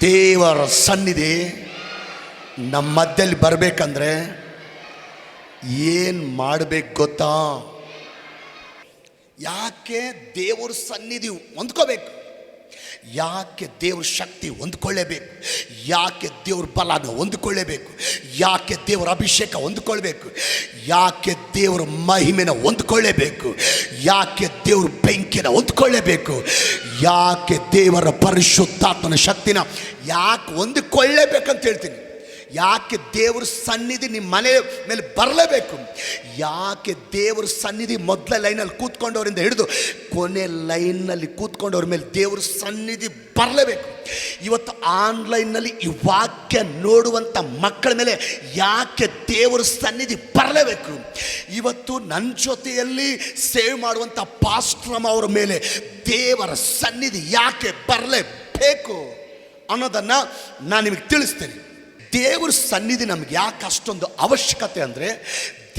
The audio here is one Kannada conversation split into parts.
ದೇವರ ಸನ್ನಿಧಿ ನಮ್ಮ ಮಧ್ಯದಲ್ಲಿ ಬರಬೇಕಂದ್ರೆ ಏನು ಮಾಡಬೇಕು ಗೊತ್ತಾ? ಯಾಕೆ ದೇವರ ಸನ್ನಿಧಿ ಹೊಂದ್ಕೋಬೇಕು? ಯಾಕೆ ದೇವ್ರ ಶಕ್ತಿ ಹೊಂದ್ಕೊಳ್ಳೇಬೇಕು? ಯಾಕೆ ದೇವ್ರ ಬಲನ ಹೊಂದ್ಕೊಳ್ಳೇಬೇಕು? ಯಾಕೆ ದೇವರ ಅಭಿಷೇಕ ಹೊಂದ್ಕೊಳ್ಬೇಕು? ಯಾಕೆ ದೇವರ ಮಹಿಮೆನ ಹೊಂದ್ಕೊಳ್ಳೇಬೇಕು? ಯಾಕೆ ದೇವ್ರ ಬೆಂಕಿನ ಹೊಂದ್ಕೊಳ್ಳೇಬೇಕು? ಯಾಕೆ ದೇವರ ಪರಿಶುದ್ಧಾತ್ಮನ ಶಕ್ತಿನ ಯಾಕೆ ಹೊಂದಿಕೊಳ್ಳೇಬೇಕಂತ ಹೇಳ್ತೀನಿ. ಯಾಕೆ ದೇವ್ರ ಸನ್ನಿಧಿ ನಿಮ್ಮ ಮನೆ ಮೇಲೆ ಬರಲೇಬೇಕು? ಯಾಕೆ ದೇವ್ರ ಸನ್ನಿಧಿ ಮೊದಲ ಲೈನಲ್ಲಿ ಕೂತ್ಕೊಂಡವರಿಂದ ಹಿಡಿದು ಕೊನೆ ಲೈನ್ನಲ್ಲಿ ಕೂತ್ಕೊಂಡವ್ರ ಮೇಲೆ ದೇವ್ರ ಸನ್ನಿಧಿ ಬರಲೇಬೇಕು? ಇವತ್ತು ಆನ್ಲೈನ್ನಲ್ಲಿ ಈ ವಾಕ್ಯ ನೋಡುವಂಥ ಮಕ್ಕಳ ಮೇಲೆ ಯಾಕೆ ದೇವರ ಸನ್ನಿಧಿ ಬರಲೇಬೇಕು? ಇವತ್ತು ನನ್ನ ಜೊತೆಯಲ್ಲಿ ಸೇವ್ ಮಾಡುವಂಥ ಪಾಸ್ಟ್ರಮ್ ಅವರ ಮೇಲೆ ದೇವರ ಸನ್ನಿಧಿ ಯಾಕೆ ಬರಲೇಬೇಕು ಅನ್ನೋದನ್ನು ನಾನು ನಿಮಗೆ ತಿಳಿಸ್ತೇನೆ. ದೇವರ ಸನ್ನಿಧಿ ನಮ್ಗೆ ಯಾಕೆ ಅಷ್ಟೊಂದು ಅವಶ್ಯಕತೆ ಅಂದರೆ,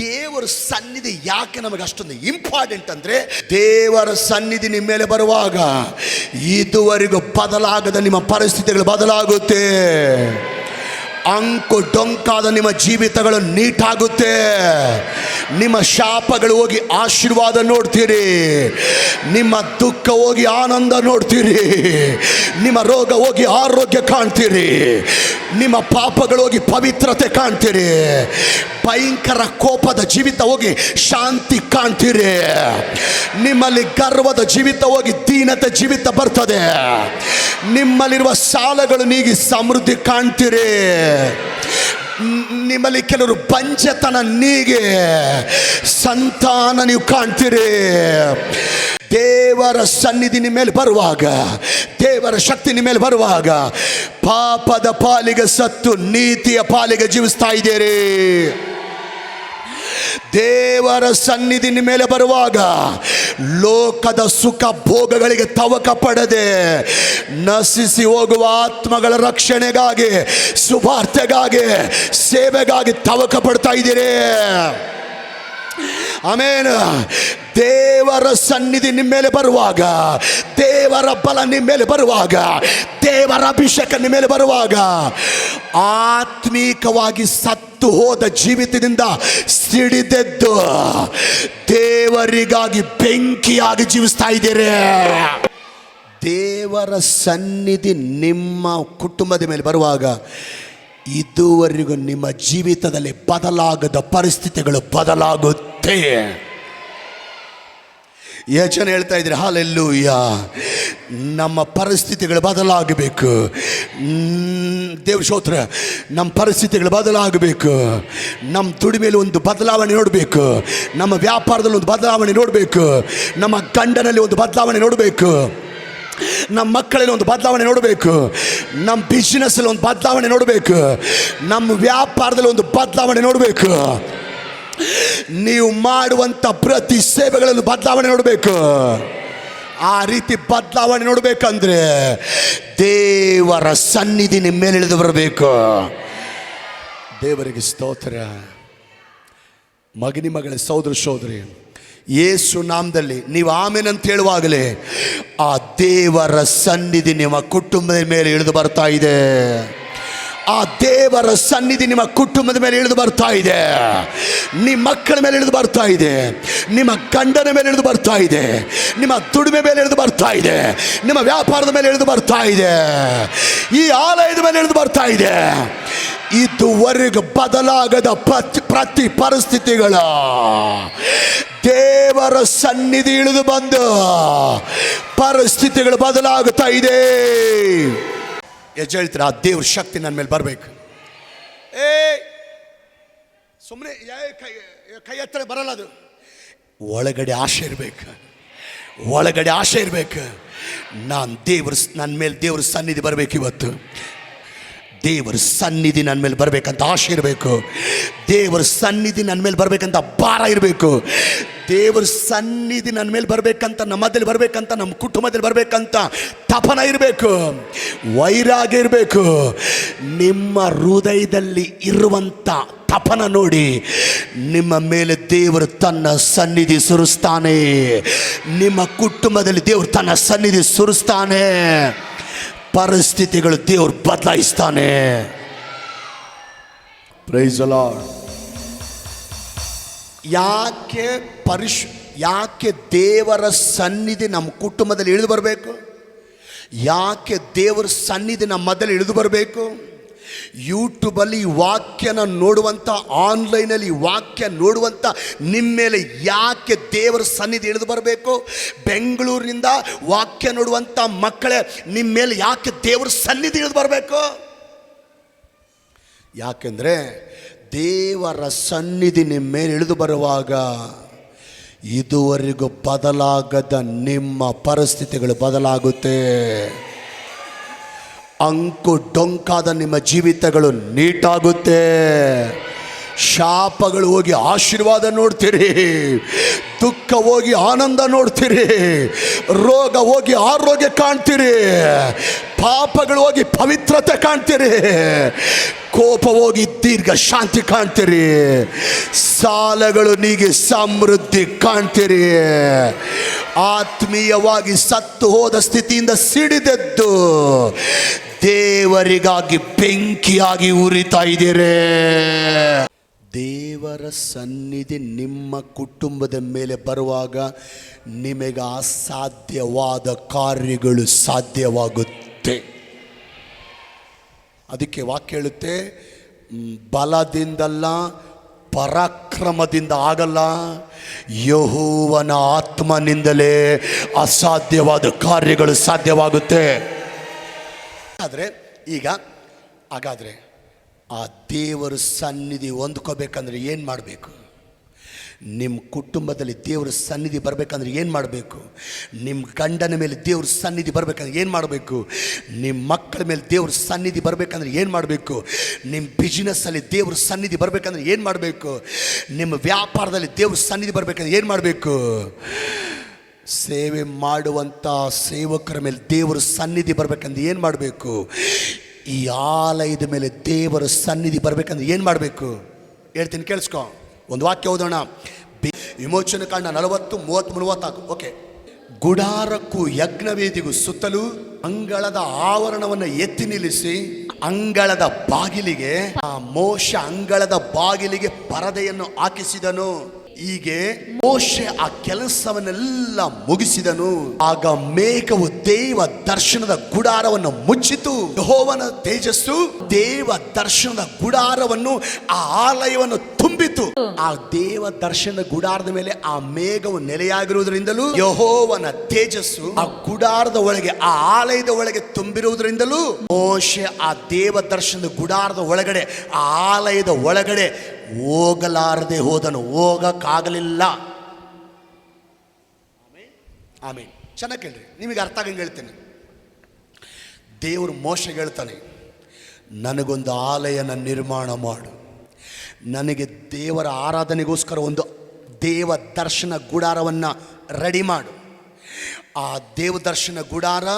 ದೇವರ ಸನ್ನಿಧಿ ಯಾಕೆ ನಮಗೆ ಅಷ್ಟೊಂದು ಇಂಪಾರ್ಟೆಂಟ್ ಅಂದರೆ, ದೇವರ ಸನ್ನಿಧಿ ನಿಮ್ಮ ಮೇಲೆ ಬರುವಾಗ ಇದುವರೆಗೂ ಬದಲಾಗದ ನಿಮ್ಮ ಪರಿಸ್ಥಿತಿಗಳು ಬದಲಾಗುತ್ತೆ. ಅಂಕು ಡೊಂಕಾದ ನಿಮ್ಮ ಜೀವಿತಗಳು ನೀಟಾಗುತ್ತೆ. ನಿಮ್ಮ ಶಾಪಗಳು ಹೋಗಿ ಆಶೀರ್ವಾದ ನೋಡ್ತೀರಿ. ನಿಮ್ಮ ದುಃಖ ಹೋಗಿ ಆನಂದ ನೋಡ್ತೀರಿ. ನಿಮ್ಮ ರೋಗ ಹೋಗಿ ಆರೋಗ್ಯ ಕಾಣ್ತೀರಿ. ನಿಮ್ಮ ಪಾಪಗಳು ಹೋಗಿ ಪವಿತ್ರತೆ ಕಾಣ್ತೀರಿ. ಭಯಂಕರ ಕೋಪದ ಜೀವಿತ ಹೋಗಿ ಶಾಂತಿ ಕಾಣ್ತೀರಿ. ನಿಮ್ಮಲ್ಲಿ ಗರ್ವದ ಜೀವಿತ ಹೋಗಿ ದೀನತೆ ಜೀವಿತ ಬರ್ತದೆ. ನಿಮ್ಮಲ್ಲಿರುವ ಸಾಲಗಳು ನೀಗಿ ಸಮೃದ್ಧಿ ಕಾಣ್ತೀರಿ. ನಿಮ್ಮಲ್ಲಿ ಕೆಲವರು ಬಂಜತನ ನೀಗಿ ಸಂತಾನ ನೀವು ಕಾಣ್ತೀರಿ. ದೇವರ ಸನ್ನಿಧಿ ನಿಮ್ಮ ಮೇಲೆ ಬರುವಾಗ, ದೇವರ ಶಕ್ತಿ ನಿಮ್ಮ ಮೇಲೆ ಬರುವಾಗ ಪಾಪದ ಪಾಲಿಗೆ ಸತ್ತು ನೀತಿಯ ಪಾಲಿಗೆ ಜೀವಿಸ್ತಾ ಇದ್ದೀರಿ. ದೇವರ ಸನ್ನಿಧಿ ನಿಮ್ಮ ಮೇಲೆ ಬರುವಾಗ ಲೋಕದ ಸುಖ ಭೋಗಗಳಿಗೆ ತವಕ ಪಡದೆ ನಶಿಸಿ ಹೋಗುವ ಆತ್ಮಗಳ ರಕ್ಷಣೆಗಾಗಿ, ಸುವಾರ್ತೆಗಾಗಿ, ಸೇವೆಗಾಗಿ ತವಕ ಪಡ್ತಾ ಇದ್ದೀರಿ. ಆಮೇನ್. ದೇವರ ಸನ್ನಿಧಿ ನಿಮ್ಮ ಮೇಲೆ ಬರುವಾಗ, ದೇವರ ಬಲ ನಿಮ್ಮ ಮೇಲೆ ಬರುವಾಗ, ದೇವರ ಅಭಿಷೇಕ ನಿಮ್ಮ ಮೇಲೆ ಬರುವಾಗ ಆತ್ಮೀಕವಾಗಿ ಸತ್ತು ಹೋದ ಜೀವಿತದಿಂದ ಸಿಡಿದೆದ್ದು ದೇವರಿಗಾಗಿ ಬೆಂಕಿಯಾಗಿ ಜೀವಿಸ್ತಾ ಇದ್ದೀರಿ. ದೇವರ ಸನ್ನಿಧಿ ನಿಮ್ಮ ಕುಟುಂಬದ ಮೇಲೆ ಬರುವಾಗ ಇದುವರೆಗೂ ನಿಮ್ಮ ಜೀವಿತದಲ್ಲಿ ಬದಲಾಗದ ಪರಿಸ್ಥಿತಿಗಳು ಬದಲಾಗುತ್ತೆ. ಯೋಚನೆ ಜನ ಹೇಳ್ತಾ ಇದ್ದೀರಿ ಹಾಲೆಲ್ಲೂಯ್ಯ, ನಮ್ಮ ಪರಿಸ್ಥಿತಿಗಳು ಬದಲಾಗಬೇಕು. ದೇವ್ರ ಸ್ತೋತ್ರ. ನಮ್ಮ ಪರಿಸ್ಥಿತಿಗಳು ಬದಲಾಗಬೇಕು. ನಮ್ಮ ದುಡಿಮೆಯಲ್ಲಿ ಒಂದು ಬದಲಾವಣೆ ನೋಡಬೇಕು. ನಮ್ಮ ವ್ಯಾಪಾರದಲ್ಲಿ ಒಂದು ಬದಲಾವಣೆ ನೋಡಬೇಕು. ನಮ್ಮ ಗಂಡನಲ್ಲಿ ಒಂದು ಬದಲಾವಣೆ ನೋಡಬೇಕು. ನಮ್ಮ ಮಕ್ಕಳಲ್ಲಿ ಒಂದು ಬದಲಾವಣೆ ನೋಡಬೇಕು. ನಮ್ಮ ಬಿಸ್ನೆಸ್ಸಲ್ಲಿ ಒಂದು ಬದಲಾವಣೆ ನೋಡಬೇಕು. ನಮ್ಮ ವ್ಯಾಪಾರದಲ್ಲಿ ಒಂದು ಬದಲಾವಣೆ ನೋಡಬೇಕು. ನೀವು ಮಾಡುವಂಥ ಪ್ರತಿ ಸೇವೆಗಳನ್ನು ಬದಲಾವಣೆ ನೋಡಬೇಕು. ಆ ರೀತಿ ಬದಲಾವಣೆ ನೋಡಬೇಕಂದ್ರೆ ದೇವರ ಸನ್ನಿಧಿ ನಿಮ್ಮ ಮೇಲೆ ಇಳಿದು ಬರಬೇಕು. ದೇವರಿಗೆ ಸ್ತೋತ್ರ. ಮಗನಿ ಮಗಳ ಸಹೋದರ ಸಹೋದರಿ, ಯೇಸು ನಾಮದಲ್ಲಿ ನೀವು ಆಮೇನ್ ಅಂತ ಹೇಳುವಾಗಲೇ ಆ ದೇವರ ಸನ್ನಿಧಿ ನಿಮ್ಮ ಕುಟುಂಬದ ಮೇಲೆ ಇಳಿದು ಬರ್ತಾ ಇದೆ. ಆ ದೇವರ ಸನ್ನಿಧಿ ನಿಮ್ಮ ಕುಟುಂಬದ ಮೇಲೆ ಇಳಿದು ಬರ್ತಾ ಇದೆ. ನಿಮ್ಮ ಮಕ್ಕಳ ಮೇಲೆ ಇಳಿದು ಬರ್ತಾ ಇದೆ. ನಿಮ್ಮ ಗಂಡನ ಮೇಲೆ ಇಳಿದು ಬರ್ತಾ ಇದೆ. ನಿಮ್ಮ ದುಡಿಮೆ ಮೇಲೆ ಇಳಿದು ಬರ್ತಾ ಇದೆ. ನಿಮ್ಮ ವ್ಯಾಪಾರದ ಮೇಲೆ ಇಳಿದು ಬರ್ತಾ ಇದೆ. ಈ ಆಲಯದ ಮೇಲೆ ಇಳಿದು ಬರ್ತಾ ಇದೆ. ಇದುವರೆಗೂ ಬದಲಾಗದ ಪ್ರತಿ ಪರಿಸ್ಥಿತಿಗಳ ದೇವರ ಸನ್ನಿಧಿ ಇಳಿದು ಬಂದು ಪರಿಸ್ಥಿತಿಗಳು ಬದಲಾಗುತ್ತಾ ಇದೆ. ಹೇಳ್ತೀರ ಆ ದೇವ್ರ ಶಕ್ತಿ ನನ್ನ ಮೇಲೆ ಬರಬೇಕು. ಸುಮ್ಮನೆ ಕೈ ಹತ್ತಿರ ಬರಲ್ಲ. ಅದು ಒಳಗಡೆ ಆಶೆ ಇರಬೇಕು. ಒಳಗಡೆ ಆಶೆ ಇರಬೇಕು. ನನ್ನ ಮೇಲೆ ದೇವ್ರ ಸನ್ನಿಧಿ ಬರಬೇಕು. ಇವತ್ತು ದೇವರ ಸನ್ನಿಧಿ ನನ್ನ ಮೇಲೆ ಬರಬೇಕಂತ ಆಶೆ ಇರಬೇಕು. ದೇವರ ಸನ್ನಿಧಿ ನನ್ನ ಮೇಲೆ ಬರಬೇಕಂತ ಭಾರ ಇರಬೇಕು. ದೇವರ ಸನ್ನಿಧಿ ನನ್ನ ಮೇಲೆ ಬರಬೇಕಂತ, ನಮ್ಮದಲ್ಲಿ ಬರಬೇಕಂತ, ನಮ್ಮ ಕುಟುಂಬದಲ್ಲಿ ಬರಬೇಕಂತ ತಪನ ಇರಬೇಕು. ವೈರಾಗ್ಯ ಇರಬೇಕು. ನಿಮ್ಮ ಹೃದಯದಲ್ಲಿ ಇರುವಂಥ ತಪನ ನೋಡಿ ನಿಮ್ಮ ಮೇಲೆ ದೇವರು ತನ್ನ ಸನ್ನಿಧಿ ಸುರಿಸ್ತಾನೆ. ನಿಮ್ಮ ಕುಟುಂಬದಲ್ಲಿ ದೇವರು ತನ್ನ ಸನ್ನಿಧಿ ಸುರಿಸ್ತಾನೆ. ಪರಿಸ್ಥಿತಿಗಳು ದೇವರು ಬದಲಾಯಿಸ್ತಾನೆ. Price the lord. ಯಾಕೆ ದೇವರ ಸನ್ನಿಧಿ ನಮ್ಮ ಕುಟುಂಬದಲ್ಲಿ ಇಳಿದು ಬರಬೇಕು? ಯಾಕೆ ದೇವರ ಸನ್ನಿಧಿ ನಮ್ಮ ಮಧ್ಯದಲ್ಲಿ ಇಳಿದು ಬರಬೇಕು? ಯೂಟ್ಯೂಬಲ್ಲಿ ವಾಕ್ಯನ ನೋಡುವಂಥ, ಆನ್ಲೈನಲ್ಲಿ ವಾಕ್ಯ ನೋಡುವಂಥ ನಿಮ್ಮ ಮೇಲೆ ಯಾಕೆ ದೇವರ ಸನ್ನಿಧಿ ಇಳಿದು ಬರಬೇಕು? ಬೆಂಗಳೂರಿನಿಂದ ವಾಕ್ಯ ನೋಡುವಂಥ ಮಕ್ಕಳೇ, ನಿಮ್ಮ ಮೇಲೆ ಯಾಕೆ ದೇವರ ಸನ್ನಿಧಿ ಇಳಿದು ಬರಬೇಕು? ಯಾಕೆಂದರೆ ದೇವರ ಸನ್ನಿಧಿ ನಿಮ್ಮ ಮೇಲೆ ಇಳಿದು ಬರುವಾಗ ಇದುವರೆಗೂ ಬದಲಾಗದ ನಿಮ್ಮ ಪರಿಸ್ಥಿತಿಗಳು ಬದಲಾಗುತ್ತೆ. ಅಂಕು ಡೊಂಕಾದ ನಿಮ್ಮ ಜೀವಿತಗಳು ನೀಟಾಗುತ್ತೆ. ಶಾಪಗಳು ಹೋಗಿ ಆಶೀರ್ವಾದ ನೋಡ್ತೀರಿ, ದುಃಖ ಹೋಗಿ ಆನಂದ ನೋಡ್ತೀರಿ, ರೋಗ ಹೋಗಿ ಆರೋಗ್ಯ ಕಾಣ್ತೀರಿ, ಪಾಪಗಳು ಹೋಗಿ ಪವಿತ್ರತೆ ಕಾಣ್ತೀರಿ, ಕೋಪ ಹೋಗಿ ದೀರ್ಘ ಶಾಂತಿ ಕಾಣ್ತೀರಿ, ಸಾಲಗಳು ನೀಗಿ ಸಮೃದ್ಧಿ ಕಾಣ್ತೀರಿ. ಆತ್ಮೀಯವಾಗಿ ಸತ್ತು ಹೋದ ಸ್ಥಿತಿಯಿಂದ ಸಿಡಿದೆದ್ದು ದೇವರಿಗಾಗಿ ಬೆಂಕಿಯಾಗಿ ಉರಿತಾ ಇದ್ದೀರಿ. ದೇವರ ಸನ್ನಿಧಿ ನಿಮ್ಮ ಕುಟುಂಬದ ಮೇಲೆ ಬರುವಾಗ ನಿಮಗೆ ಅಸಾಧ್ಯವಾದ ಕಾರ್ಯಗಳು ಸಾಧ್ಯವಾಗುತ್ತೆ. ಅದಕ್ಕೆ ವಾಕ್ಯ ಹೇಳುತ್ತೆ, ಬಲದಿಂದಲ್ಲ ಪರಾಕ್ರಮದಿಂದ ಆಗಲ್ಲ, ಯೆಹೋವನ ಆತ್ಮನಿಂದಲೇ ಅಸಾಧ್ಯವಾದ ಕಾರ್ಯಗಳು ಸಾಧ್ಯವಾಗುತ್ತೆ. ಹಾಗಾದರೆ ಆ ದೇವರ ಸನ್ನಿಧಿ ಹೊಂದ್ಕೋಬೇಕಂದ್ರೆ ಏನು ಮಾಡಬೇಕು? ನಿಮ್ಮ ಕುಟುಂಬದಲ್ಲಿ ದೇವರ ಸನ್ನಿಧಿ ಬರಬೇಕಂದ್ರೆ ಏನು ಮಾಡಬೇಕು? ನಿಮ್ಮ ಗಂಡನ ಮೇಲೆ ದೇವ್ರ ಸನ್ನಿಧಿ ಬರಬೇಕಂದ್ರೆ ಏನು ಮಾಡಬೇಕು? ನಿಮ್ಮ ಮಕ್ಕಳ ಮೇಲೆ ದೇವ್ರ ಸನ್ನಿಧಿ ಬರಬೇಕಂದ್ರೆ ಏನು ಮಾಡಬೇಕು? ನಿಮ್ಮ ಬಿಸ್ನೆಸ್ಸಲ್ಲಿ ದೇವ್ರ ಸನ್ನಿಧಿ ಬರಬೇಕಂದ್ರೆ ಏನು ಮಾಡಬೇಕು? ನಿಮ್ಮ ವ್ಯಾಪಾರದಲ್ಲಿ ದೇವ್ರ ಸನ್ನಿಧಿ ಬರಬೇಕಂದ್ರೆ ಏನು ಮಾಡಬೇಕು? ಸೇವೆ ಮಾಡುವಂಥ ಸೇವಕರ ಮೇಲೆ ದೇವರ ಸನ್ನಿಧಿ ಬರಬೇಕಂದ್ರೆ ಏನು ಮಾಡಬೇಕು? ಈ ಆಲಯದ ಮೇಲೆ ದೇವರ ಸನ್ನಿಧಿ ಬರಬೇಕಂದ್ರೆ ಏನು ಮಾಡಬೇಕು? ಹೇಳ್ತೀನಿ, ಕೇಳಿಸ್ಕೊ. ಒಂದು ವಾಕ್ಯ ಓದೋಣ. ವಿಮೋಚನ ಕಾಂಡ 40, 30, 34. ಓಕೆ. ಗುಡಾರಕ್ಕೂ ಯಜ್ಞವೇದಿಗೂ ಸುತ್ತಲೂ ಅಂಗಳದ ಆವರಣವನ್ನು ಎತ್ತಿ ನಿಲ್ಲಿಸಿ ಅಂಗಳದ ಬಾಗಿಲಿಗೆ ಮೋಶೆ ಅಂಗಳದ ಬಾಗಿಲಿಗೆ ಪರದೆಯನ್ನು ಹಾಕಿಸಿದನು. ಹೀಗೆ ಮೋಶೆ ಆ ಕೆಲಸವನ್ನೆಲ್ಲ ಮುಗಿಸಿದನು. ಆಗ ಮೇಘವು ದೇವ ದರ್ಶನದ ಗುಡಾರವನ್ನು ಮುಚ್ಚಿತು. ಯೆಹೋವನ ತೇಜಸ್ಸು ದೇವ ದರ್ಶನದ ಗುಡಾರವನ್ನು, ಆ ಆಲಯವನ್ನು ತುಂಬಿತು. ಆ ದೇವ ದರ್ಶನದ ಗುಡಾರದ ಮೇಲೆ ಆ ಮೇಘವು ನೆಲೆಯಾಗಿರುವುದರಿಂದಲೂ, ಯೆಹೋವನ ತೇಜಸ್ಸು ಆ ಗುಡಾರದ ಒಳಗೆ, ಆ ಆಲಯದ ಒಳಗೆ ತುಂಬಿರುವುದರಿಂದಲೂ ಮೋಶೆ ಆ ದೇವ ದರ್ಶನದ ಗುಡಾರದ ಒಳಗಡೆ, ಆ ಆಲಯದ ಒಳಗಡೆ ಹೋಗಲಾರದೆ ಹೋದನು, ಹೋಗಕ್ಕಾಗಲಿಲ್ಲ. ಆಮೇಲೆ ಚೆನ್ನಾಗಿ ಕೇಳ್ರಿ, ನಿಮಗೆ ಅರ್ಥ ಆಗಂಗೆ ಹೇಳ್ತೇನೆ. ದೇವರು ಮೋಶೆಗೆ ಹೇಳ್ತಾನೆ, ನನಗೊಂದು ಆಲಯನ ನಿರ್ಮಾಣ ಮಾಡು, ನನಗೆ ದೇವರ ಆರಾಧನೆಗೋಸ್ಕರ ಒಂದು ದೇವ ದರ್ಶನ ಗುಡಾರವನ್ನು ರೆಡಿ ಮಾಡು. ಆ ದೇವ ದರ್ಶನ ಗುಡಾರ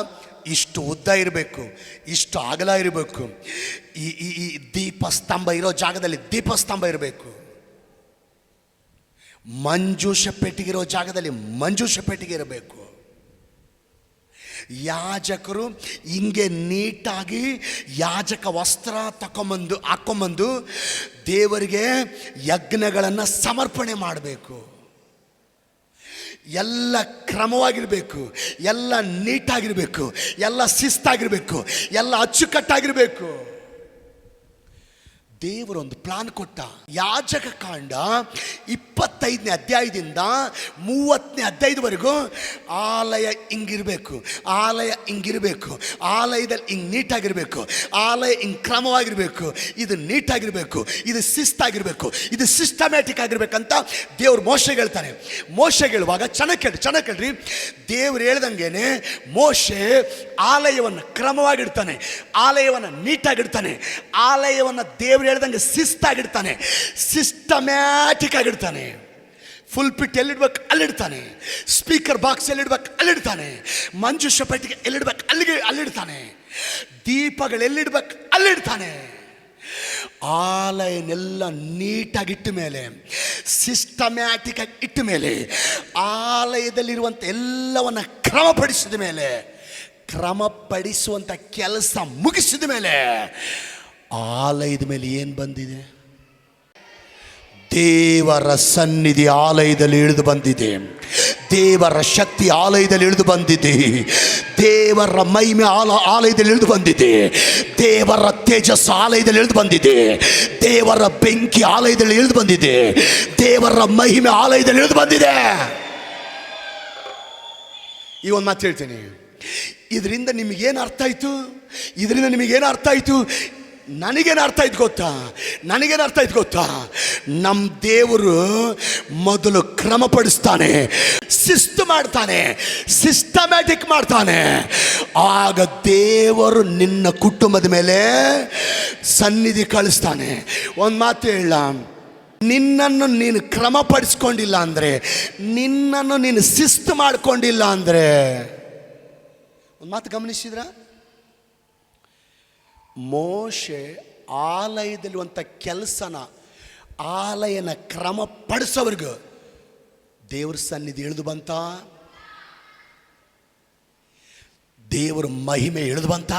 ಇಷ್ಟು ಉದ್ದ ಇರಬೇಕು, ಇಷ್ಟು ಅಗಲ ಇರಬೇಕು, ಈ ದೀಪಸ್ತಂಭ ಇರೋ ಜಾಗದಲ್ಲಿ ದೀಪಸ್ತಂಭ ಇರಬೇಕು, ಮಂಜೂಷ ಪೆಟ್ಟಿಗೆ ಇರೋ ಜಾಗದಲ್ಲಿ ಮಂಜೂಷ ಪೆಟ್ಟಿಗೆ ಇರಬೇಕು. ಯಾಜಕರು ಹಿಂಗೆ ನೀಟಾಗಿ ಯಾಜಕ ವಸ್ತ್ರ ಹಾಕೊಂಬಂದು ದೇವರಿಗೆ ಯಜ್ಞಗಳನ್ನು ಸಮರ್ಪಣೆ ಮಾಡಬೇಕು. ಎಲ್ಲ ಕ್ರಮವಾಗಿರಬೇಕು, ಎಲ್ಲ ನೀಟಾಗಿರಬೇಕು, ಎಲ್ಲ ಶಿಸ್ತಾಗಿರಬೇಕು, ಎಲ್ಲ ಅಚ್ಚುಕಟ್ಟಾಗಿರಬೇಕು. ದೇವರೊಂದು ಪ್ಲಾನ್ ಕೊಟ್ಟ. ಯಾಜಕ ಕಾಂಡ 25ನೇ ಅಧ್ಯಾಯದಿಂದ 30ನೇ ಅಧ್ಯಾಯದವರೆಗೂ ಆಲಯ ಹಿಂಗಿರಬೇಕು, ಆಲಯ ಹಿಂಗಿರಬೇಕು, ಆಲಯದಲ್ಲಿ ಹಿಂಗೆ ನೀಟಾಗಿರಬೇಕು, ಆಲಯ ಹಿಂಗೆ ಕ್ರಮವಾಗಿರಬೇಕು, ಇದು ನೀಟಾಗಿರಬೇಕು, ಇದು ಶಿಸ್ತಾಗಿರಬೇಕು, ಇದು ಸಿಸ್ಟಮ್ಯಾಟಿಕ್ ಆಗಿರ್ಬೇಕಂತ ದೇವ್ರು ಮೋಶೆಗೆ ಹೇಳ್ತಾನೆ. ಮೋಶೆಗೆ ಹೇಳುವಾಗ ಚೆನ್ನಾಗಿ ಕೇಳ್ರಿ, ದೇವ್ರು ಹೇಳ್ದಂಗೆನೆ ಮೋಶೆ ಆಲಯವನ್ನು ಕ್ರಮವಾಗಿಡ್ತಾನೆ, ಆಲಯವನ್ನು ನೀಟಾಗಿಡ್ತಾನೆ, ಆಲಯವನ್ನು ದೇವ್ರು ಹೇಳ್ದಂಗೆ ಶಿಸ್ತಾಗಿಡ್ತಾನೆ, ಸಿಸ್ಟಮ್ಯಾಟಿಕ್ ಆಗಿಡ್ತಾನೆ. ಫುಲ್ ಪಿಟ್ ಎಲ್ಲಿಡ್ಬೇಕು ಅಲ್ಲಿಡ್ತಾನೆ, ಸ್ಪೀಕರ್ ಬಾಕ್ಸ್ ಎಲ್ಲಿಡ್ಬೇಕು ಅಲ್ಲಿಡ್ತಾನೆ, ಮಂಜೂಷ ಪೆಟ್ಟಿಗೆ ಎಲ್ಲಿಡ್ಬೇಕು ಅಲ್ಲಿಡ್ತಾನೆ, ದೀಪಗಳು ಎಲ್ಲಿಡ್ಬೇಕು ಅಲ್ಲಿಡ್ತಾನೆ. ಆಲಯನೆಲ್ಲ ನೀಟಾಗಿಟ್ಟ ಮೇಲೆ, ಸಿಸ್ಟಮ್ಯಾಟಿಕ್ ಆಗಿ ಇಟ್ಟ ಮೇಲೆ, ಆಲಯದಲ್ಲಿರುವಂಥ ಎಲ್ಲವನ್ನು ಕ್ರಮಪಡಿಸಿದ ಮೇಲೆ, ಕ್ರಮಪಡಿಸುವಂಥ ಕೆಲಸ ಮುಗಿಸಿದ ಮೇಲೆ ಆಲಯದ ಮೇಲೆ ಏನು ಬಂದಿದೆ? ದೇವರ ಸನ್ನಿಧಿ ಆಲಯದಲ್ಲಿ ಇಳಿದು ಬಂದಿದೆ. ದೇವರ ಶಕ್ತಿ ಆಲಯದಲ್ಲಿ ಇಳಿದು ಬಂದಿದೆ. ದೇವರ ಮಹಿಮೆ ಆಲಯದಲ್ಲಿ ಇಳಿದು ಬಂದಿದೆ. ದೇವರ ತೇಜಸ್ಸು ಆಲಯದಲ್ಲಿ ಇಳಿದು ಬಂದಿದೆ. ದೇವರ ಬೆಂಕಿ ಆಲಯದಲ್ಲಿ ಇಳಿದು ಬಂದಿದೆ. ದೇವರ ಮಹಿಮೆ ಆಲಯದಲ್ಲಿ ಇಳಿದು ಬಂದಿದೆ. ಈ ಒಂದು ಮಾತು ಹೇಳ್ತೀನಿ. ಇದರಿಂದ ನಿಮಗೇನು ಅರ್ಥ ಆಯಿತು? ಇದರಿಂದ ನಿಮಗೇನು ಅರ್ಥ ಆಯಿತು? ನನಗೇನು ಅರ್ಥ ಆಯ್ತು ಗೊತ್ತಾ? ನಮ್ಮ ದೇವರು ಮೊದಲು ಕ್ರಮಪಡಿಸ್ತಾನೆ, ಶಿಸ್ತು ಮಾಡ್ತಾನೆ, ಸಿಸ್ಟಮ್ಯಾಟಿಕ್ ಮಾಡ್ತಾನೆ. ಆಗ ದೇವರು ನಿನ್ನ ಕುಟುಂಬದ ಮೇಲೆ ಸನ್ನಿಧಿ ಕಳಿಸ್ತಾನೆ. ಒಂದು ಮಾತು ಹೇಳ, ನಿನ್ನನ್ನು ನೀನು ಕ್ರಮಪಡಿಸ್ಕೊಂಡಿಲ್ಲ ಅಂದರೆ, ನಿನ್ನನ್ನು ನೀನು ಶಿಸ್ತು ಮಾಡಿಕೊಂಡಿಲ್ಲ ಅಂದರೆ, ಒಂದು ಮಾತು ಗಮನಿಸಿದ್ರ? ಮೋಶೆ ಆಲಯದಲ್ಲಿರುವಂಥ ಕೆಲಸನ, ಆಲಯನ ಕ್ರಮಪಡಿಸೋವರೆಗೂ ದೇವ್ರ ಸನ್ನಿಧಿ ಇಳಿದು ಬಂತ, ದೇವರ ಮಹಿಮೆ ಇಳಿದು ಬಂತ,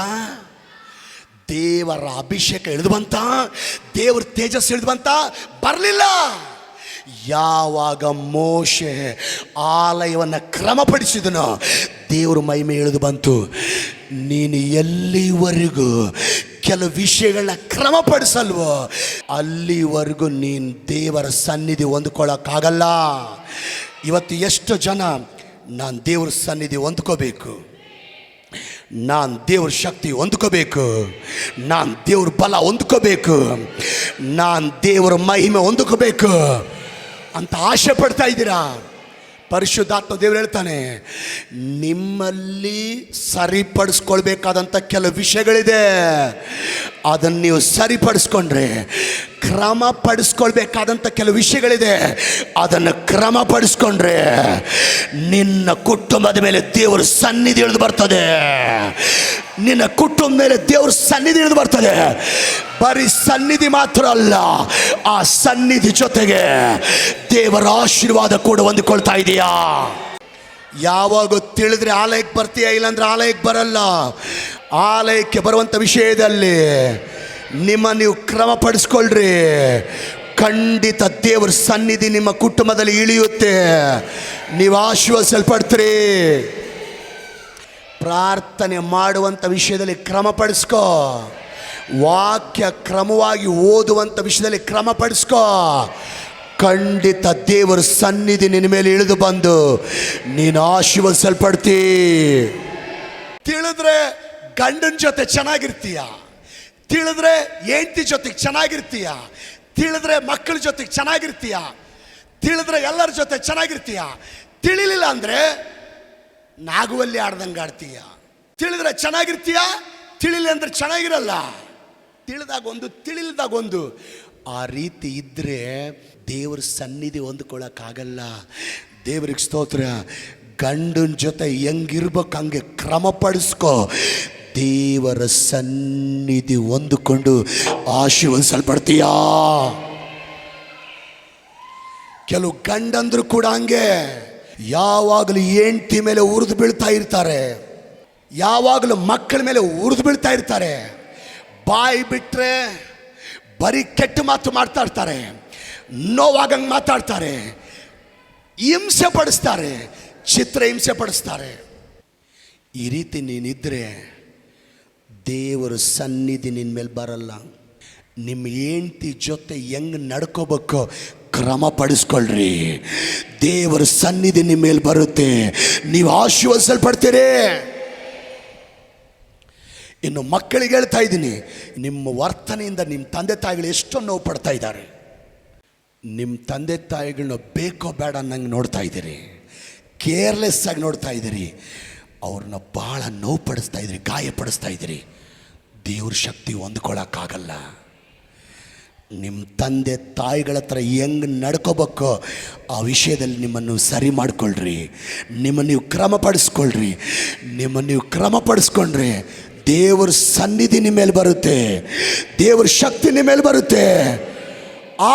ದೇವರ ಅಭಿಷೇಕ ಇಳಿದು ಬಂತ, ದೇವರ ತೇಜಸ್ಸು ಇಳಿದು ಬಂತ? ಬರಲಿಲ್ಲ. ಯಾವಾಗ ಮೋಶೆ ಆಲಯವನ್ನು ಕ್ರಮಪಡಿಸಿದನೋ ದೇವರ ಮಹಿಮೆ ಇಳಿದು ಬಂತು. ನೀನು ಎಲ್ಲಿವರೆಗೂ ಕೆಲವು ವಿಷಯಗಳನ್ನ ಕ್ರಮಪಡಿಸಲ್ವೋ ಅಲ್ಲಿವರೆಗೂ ನೀನು ದೇವರ ಸನ್ನಿಧಿ ಹೊಂದ್ಕೊಳ್ಳೋಕ್ಕಾಗಲ್ಲ. ಇವತ್ತು ಎಷ್ಟು ಜನ ನಾನು ದೇವ್ರ ಸನ್ನಿಧಿ ಹೊಂದ್ಕೋಬೇಕು, ನಾನು ದೇವ್ರ ಶಕ್ತಿ ಹೊಂದ್ಕೋಬೇಕು, ನಾನು ದೇವ್ರ ಬಲ ಹೊಂದ್ಕೋಬೇಕು, ನಾನು ದೇವರ ಮಹಿಮೆ ಹೊಂದ್ಕೋಬೇಕು ಅಂತ ಆಸೆ ಪಡ್ತಾ ಇದ್ದೀರಾ? ಪರಿಶುದ್ಧಾತ್ಮ ದೇವರು ಹೇಳ್ತಾನೆ, ನಿಮ್ಮಲ್ಲಿ ಸರಿಪಡಿಸ್ಕೊಳ್ಬೇಕಾದಂಥ ಕೆಲವು ವಿಷಯಗಳಿದೆ. ಅದನ್ನು ನೀವು ಸರಿಪಡಿಸ್ಕೊಂಡ್ರೆ, ಕ್ರಮಪಡಿಸ್ಕೊಳ್ಬೇಕಾದಂಥ ಕೆಲವು ವಿಷಯಗಳಿದೆ. ಅದನ್ನು ಕ್ರಮಪಡಿಸ್ಕೊಂಡ್ರೆ ನಿನ್ನ ಕುಟುಂಬದ ಮೇಲೆ ದೇವರ ಸನ್ನಿಧಿ ಇಳಿದು ಬರ್ತದೆ. ನಿನ್ನ ಕುಟುಂಬದ ಮೇಲೆ ದೇವರ ಸನ್ನಿಧಿ ಇಳಿದು ಬರ್ತದೆ. ಬರೀ ಸನ್ನಿಧಿ ಮಾತ್ರ ಅಲ್ಲ, ಆ ಸನ್ನಿಧಿ ಜೊತೆಗೆ ದೇವರ ಆಶೀರ್ವಾದ ಕೂಡ ಹೊಂದಿಕೊಳ್ತಾ ಇದೆಯಾ? ಯಾವಾಗ ತಿಳಿದ್ರೆ ಆಲಯಕ್ಕೆ ಬರ್ತೀಯ, ಇಲ್ಲಾಂದ್ರೆ ಆಲಯಕ್ಕೆ ಬರಲ್ಲ. ಆಲಯಕ್ಕೆ ಬರುವಂಥ ವಿಷಯದಲ್ಲಿ ನೀವು ಕ್ರಮಪಡಿಸ್ಕೊಳ್ರಿ. ಖಂಡಿತ ದೇವರ ಸನ್ನಿಧಿ ನಿಮ್ಮ ಕುಟುಂಬದಲ್ಲಿ ಇಳಿಯುತ್ತೆ. ನೀವು ಆಶೀರ್ವದಿಸಲ್ಪಡ್ತೀರಿ. ಪ್ರಾರ್ಥನೆ ಮಾಡುವಂಥ ವಿಷಯದಲ್ಲಿ ಕ್ರಮಪಡಿಸ್ಕೋ. ವಾಕ್ಯ ಕ್ರಮವಾಗಿ ಓದುವಂಥ ವಿಷಯದಲ್ಲಿ ಕ್ರಮಪಡಿಸ್ಕೋ. ಖಂಡಿತ ದೇವರ ಸನ್ನಿಧಿ ನಿನ್ನ ಮೇಲೆ ಇಳಿದು ಬಂದು ನೀನು ಆಶೀರ್ವದಿಸಲ್ಪಡ್ತೀ. ತಿಳಿದ್ರೆ ಗಂಡನ ಜೊತೆ ಚೆನ್ನಾಗಿರ್ತೀಯ, ತಿಳಿದ್ರೆ ಹೆಂಡತಿ ಜೊತೆಗೆ ಚೆನ್ನಾಗಿರ್ತೀಯ, ತಿಳಿದ್ರೆ ಮಕ್ಕಳ ಜೊತೆಗೆ ಚೆನ್ನಾಗಿರ್ತೀಯ, ತಿಳಿದ್ರೆ ಎಲ್ಲರ ಜೊತೆ ಚೆನ್ನಾಗಿರ್ತೀಯ. ತಿಳಿಲಿಲ್ಲ ಅಂದರೆ ನಾಗುವಲ್ಲಿ ಆಡ್ದಂಗೆ ಆಡ್ತೀಯ. ತಿಳಿದ್ರೆ ಚೆನ್ನಾಗಿರ್ತೀಯ, ತಿಳಿಲಿ ಅಂದರೆ ಚೆನ್ನಾಗಿರಲ್ಲ. ತಿಳಿದಾಗೊಂದು, ತಿಳಿಲ್ದಾಗೊಂದು. ಆ ರೀತಿ ಇದ್ದರೆ ದೇವ್ರ ಸನ್ನಿಧಿ ಹೊಂದ್ಕೊಳ್ಳೋಕ್ಕಾಗಲ್ಲ. ದೇವ್ರಿಗೆ ಸ್ತೋತ್ರ. ಗಂಡನ ಜೊತೆ ಹೆಂಗಿರ್ಬೇಕು ಹಂಗೆ ಕ್ರಮಪಡಿಸ್ಕೋ. ದೇವರ ಸನ್ನಿಧಿ ಹೊಂದಿಕೊಂಡು ಆಶೀರ್ವದಿಸಲ್ಪಡ್ತೀಯಾ? ಕೆಲವು ಗಂಡಂದ್ರು ಕೂಡ ಹಂಗೆ ಯಾವಾಗಲೂ ಹೆಂಡತಿ ಮೇಲೆ ಉರಿದು ಬೀಳ್ತಾ ಇರ್ತಾರೆ, ಯಾವಾಗಲೂ ಮಕ್ಕಳ ಮೇಲೆ ಉರಿದು ಬೀಳ್ತಾ ಇರ್ತಾರೆ. ಬಾಯಿ ಬಿಟ್ಟರೆ ಬರೀ ಕೆಟ್ಟ ಮಾತು ಮಾಡ್ತಾ ಇರ್ತಾರೆ, ನೋವಾಗಂಗೆ ಮಾತಾಡ್ತಾರೆ, ಹಿಂಸೆ ಪಡಿಸ್ತಾರೆ, ಚಿತ್ರ ಹಿಂಸೆ ಪಡಿಸ್ತಾರೆ. ಈ ರೀತಿ ನೀನಿದ್ರೆ ದೇವರ ಸನ್ನಿಧಿ ನಿನ್ನ ಮೇಲೆ ಬರಲ್ಲ. ನಿಮ್ಮ ಹೆಂಡತಿ ಜೊತೆ ಹೆಂಗೆ ನಡ್ಕೋಬೇಕು ಕ್ರಮಪಡಿಸ್ಕೊಳ್ರಿ. ದೇವರ ಸನ್ನಿಧಿ ನಿಮ್ಮ ಮೇಲೆ ಬರುತ್ತೆ, ನೀವು ಆಶೀರ್ವದಿಸಲ್ಪಡ್ತೀರಿ. ಇನ್ನು ಮಕ್ಕಳಿಗೆ ಹೇಳ್ತಾ ಇದ್ದೀನಿ, ನಿಮ್ಮ ವರ್ತನೆಯಿಂದ ನಿಮ್ಮ ತಂದೆ ತಾಯಿಗಳು ಎಷ್ಟೋ ನೋವು ಪಡ್ತಾ ಇದ್ದಾರೆ. ನಿಮ್ಮ ತಂದೆ ತಾಯಿಗಳನ್ನ ಬೇಕೋ ಬೇಡ ಅನ್ನಂಗೆ ನೋಡ್ತಾ ಇದ್ದೀರಿ, ಕೇರ್ಲೆಸ್ ಆಗಿ ನೋಡ್ತಾ ಇದ್ದೀರಿ, ಅವ್ರನ್ನ ಭಾಳ ನೋವು ಪಡಿಸ್ತಾ ಇದ್ದೀರಿ, ಗಾಯಪಡಿಸ್ತಾ ಇದ್ದೀರಿ. ದೇವ್ರ ಶಕ್ತಿ ಹೊಂದ್ಕೊಳ್ಳೋಕ್ಕಾಗಲ್ಲ. ನಿಮ್ಮ ತಂದೆ ತಾಯಿಗಳ ಹತ್ರ ಹೆಂಗೆ ನಡ್ಕೋಬೇಕೋ ಆ ವಿಷಯದಲ್ಲಿ ನಿಮ್ಮನ್ನು ಸರಿ ಮಾಡಿಕೊಳ್ಳ್ರಿ. ನಿಮ್ಮನ್ನು ನೀವು ಕ್ರಮಪಡಿಸ್ಕೊಳ್ರಿ. ನಿಮ್ಮನ್ನು ನೀವು ಕ್ರಮಪಡಿಸ್ಕೊಂಡ್ರೆ ದೇವ್ರ ಸನ್ನಿಧಿ ನಿಮ್ಮ ಮೇಲೆ ಬರುತ್ತೆ, ದೇವ್ರ ಶಕ್ತಿ ನಿಮ್ಮ ಮೇಲೆ ಬರುತ್ತೆ,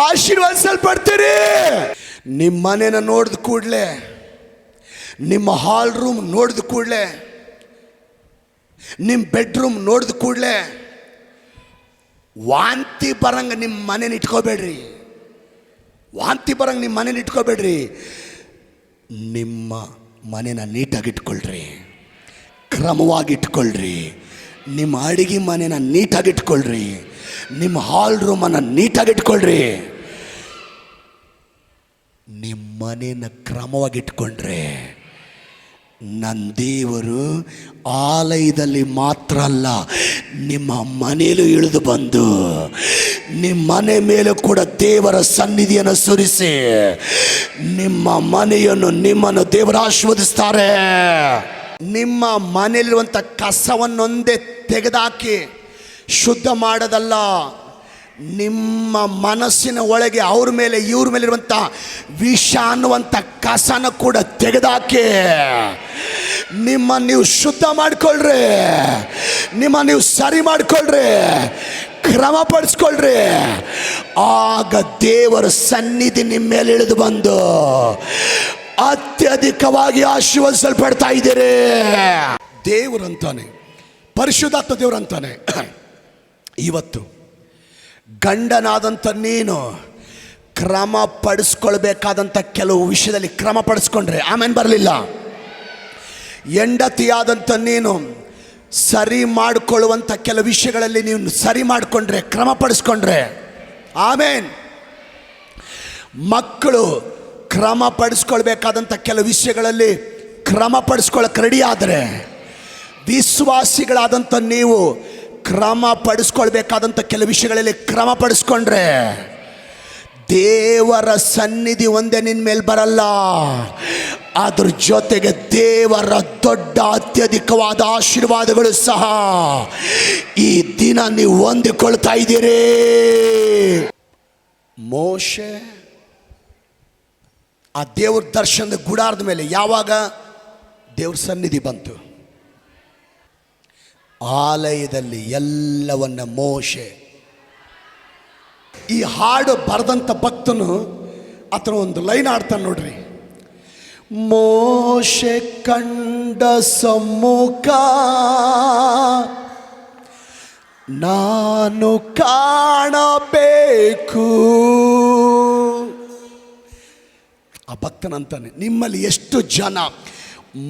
ಆಶೀರ್ವದಿಸಲ್ಪಡ್ತೀರಿ. ನಿಮ್ಮ ಮನೇನ ನೋಡಿದ ಕೂಡಲೇ, ನಿಮ್ಮ ಹಾಲ್ ರೂಮ್ ನೋಡಿದ ಕೂಡಲೇ ನಿಮ್ಮ ಬೆಡ್ರೂಮ್ ನೋಡಿದ ಕೂಡಲೇ ವಾಂತಿ ಬರಂಗೆ ನಿಮ್ಮ ಮನೇನ ಇಟ್ಕೋಬೇಡ್ರಿ. ವಾಂತಿ ಬರಂಗೆ ನಿಮ್ಮ ಮನೇನ ಇಟ್ಕೋಬೇಡ್ರಿ. ನಿಮ್ಮ ಮನೇನ ನೀಟಾಗಿ ಇಟ್ಕೊಳ್ರಿ, ಕ್ರಮವಾಗಿ ಇಟ್ಕೊಳ್ರಿ. ನಿಮ್ಮ ಅಡಿಗೆ ಮನೇನ ನೀಟಾಗಿ ಇಟ್ಕೊಳ್ರಿ, ನಿಮ್ಮ ಹಾಲ್ ರೂಮನ್ನು ನೀಟಾಗಿ ಇಟ್ಕೊಳ್ರಿ. ನಿಮ್ಮ ಮನೇನ ಕ್ರಮವಾಗಿ ಇಟ್ಕೊಂಡ್ರೆ ನನ್ನ ದೇವರು ಆಲಯದಲ್ಲಿ ಮಾತ್ರ ಅಲ್ಲ, ನಿಮ್ಮ ಮನೆಯಲ್ಲೂ ಇಳಿದು ಬಂದು ನಿಮ್ಮ ಮನೆ ಮೇಲೆ ಕೂಡ ದೇವರ ಸನ್ನಿಧಿಯನ್ನು ಸುರಿಸಿ ನಿಮ್ಮ ಮನೆಯನ್ನು ನಿಮ್ಮನ್ನು ದೇವರು ಆಶೀರ್ವದಿಸ್ತಾರೆ. ನಿಮ್ಮ ಮನೆಯಲ್ಲಿರುವಂಥ ಕಸವನ್ನೊಂದೇ ತೆಗೆದಾಕಿ ಶುದ್ಧ ಮಾಡೋದಲ್ಲ, ನಿಮ್ಮ ಮನಸ್ಸಿನ ಒಳಗೆ ಅವ್ರ ಮೇಲೆ ಇವ್ರ ಮೇಲೆ ಇರುವಂಥ ವಿಷ ಅನ್ನುವಂಥ ಕಸನ ಕೂಡ ತೆಗೆದಾಕಿ ನಿಮ್ಮ ನೀವು ಶುದ್ಧ ಮಾಡಿಕೊಳ್ಳ್ರಿ, ನಿಮ್ಮ ನೀವು ಸರಿ ಮಾಡಿಕೊಳ್ಳ್ರಿ, ಕ್ರಮಪಡಿಸ್ಕೊಳ್ರಿ. ಆಗ ದೇವರ ಸನ್ನಿಧಿ ನಿಮ್ಮ ಮೇಲೆ ಇಳಿದು ಬಂದು ಅತ್ಯಧಿಕವಾಗಿ ಆಶೀರ್ವದಿಸಲ್ಪಡ್ತಾ ಇದ್ದೀರಿ. ದೇವರಂತಾನೆ, ಪರಿಶುದ್ಧಾತ್ಮ ದೇವರಂತಾನೆ, ಇವತ್ತು ಗಂಡನಾದಂಥ ನೀನು ಕ್ರಮ ಪಡಿಸ್ಕೊಳ್ಬೇಕಾದಂಥ ಕೆಲವು ವಿಷಯದಲ್ಲಿ ಕ್ರಮ ಪಡಿಸ್ಕೊಂಡ್ರೆ ಆಮೇಲೆ ಬರಲಿಲ್ಲ. ಹೆಂಡತಿಯಾದಂಥ ನೀನು ಸರಿ ಮಾಡಿಕೊಳ್ಳುವಂಥ ಕೆಲವು ವಿಷಯಗಳಲ್ಲಿ ನೀವು ಸರಿ ಮಾಡಿಕೊಂಡ್ರೆ, ಕ್ರಮ ಪಡಿಸ್ಕೊಂಡ್ರೆ ಆಮೇನ್. ಮಕ್ಕಳು ಕ್ರಮ ಪಡಿಸ್ಕೊಳ್ಬೇಕಾದಂಥ ಕೆಲವು ವಿಷಯಗಳಲ್ಲಿ ಕ್ರಮ ಪಡಿಸ್ಕೊಳ್ಳೋಕೆ ರೆಡಿ ಆದರೆ, ವಿಶ್ವಾಸಿಗಳಾದಂಥ ನೀವು ಕ್ರಮ ಪಡಿಸ್ಕೊಳ್ಬೇಕಾದಂಥ ಕೆಲವು ವಿಷಯಗಳಲ್ಲಿ ಕ್ರಮ ಪಡಿಸ್ಕೊಂಡ್ರೆ ದೇವರ ಸನ್ನಿಧಿ ಒಂದೇ ನಿನ್ನ ಮೇಲೆ ಬರಲ್ಲ, ಅದ್ರ ಜೊತೆಗೆ ದೇವರ ದೊಡ್ಡ ಅತ್ಯಧಿಕವಾದ ಆಶೀರ್ವಾದಗಳು ಸಹ ಈ ದಿನ ನೀವು ಹೊಂದಿಕೊಳ್ತಾ ಇದ್ದೀರಿ. ಮೋಶೆ ಆ ದೇವ್ರ ದರ್ಶನದ ಗುಡಾರದ ಮೇಲೆ ಯಾವಾಗ ದೇವ್ರ ಸನ್ನಿಧಿ ಬಂತು, ಆಲಯದಲ್ಲಿ ಎಲ್ಲವನ್ನ ಮೋಶೆ, ಈ ಹಾಡು ಬರೆದಂಥ ಭಕ್ತನು ಆತನ ಒಂದು ಲೈನ್ ಆಡ್ತಾನೆ ನೋಡ್ರಿ. ಮೋಶೆ ಕಂಡ ಸಮ್ಮುಖ ನಾನು ಕಾಣಬೇಕು. ಆ ಭಕ್ತನಂತಾನೆ, ನಿಮ್ಮಲ್ಲಿ ಎಷ್ಟು ಜನ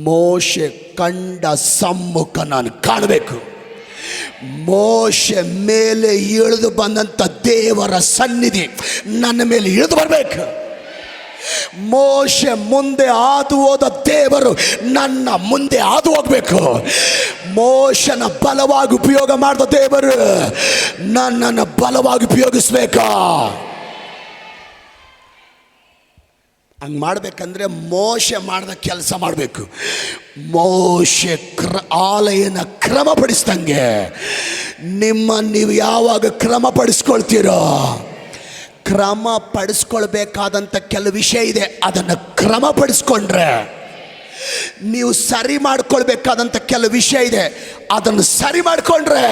ಮೋಶೆ ಕಂಡ ಸಮ್ಮುಖ ನಾನು ಕಾಣಬೇಕು, ಮೋಶೆ ಮೇಲೆ ಇಳಿದು ಬಂದಂಥ ದೇವರ ಸನ್ನಿಧಿ ನನ್ನ ಮೇಲೆ ಇಳಿದು ಬರಬೇಕು, ಮೋಶೆ ಮುಂದೆ ಹಾದು ಹೋದ ದೇವರು ನನ್ನ ಮುಂದೆ ಹಾದು ಹೋಗ್ಬೇಕು, ಮೋಶನ ಬಲವಾಗಿ ಉಪಯೋಗ ಮಾಡಿದ ದೇವರು ನನ್ನನ್ನು ಬಲವಾಗಿ ಉಪಯೋಗಿಸ್ಬೇಕಾ. ಹಂಗೆ ಮಾಡಬೇಕಂದ್ರೆ ಮೋಶೆ ಮಾಡಿದ ಕೆಲಸ ಮಾಡಬೇಕು. ಮೋಶೆ ಆಲಯನ ಕ್ರಮಪಡಿಸ್ದಂಗೆ ನೀವು ಯಾವಾಗ ಕ್ರಮಪಡಿಸ್ಕೊಳ್ತೀರೋ, ಕ್ರಮ ಪಡಿಸ್ಕೊಳ್ಬೇಕಾದಂಥ ಕೆಲವು ವಿಷಯ ಇದೆ, ಅದನ್ನು ಕ್ರಮಪಡಿಸ್ಕೊಂಡ್ರೆ, ನೀವು ಸರಿ ಮಾಡ್ಕೊಳ್ಬೇಕಾದಂಥ ಕೆಲವು ವಿಷಯ ಇದೆ, ಅದನ್ನು ಸರಿ ಮಾಡಿಕೊಂಡ್ರೆ,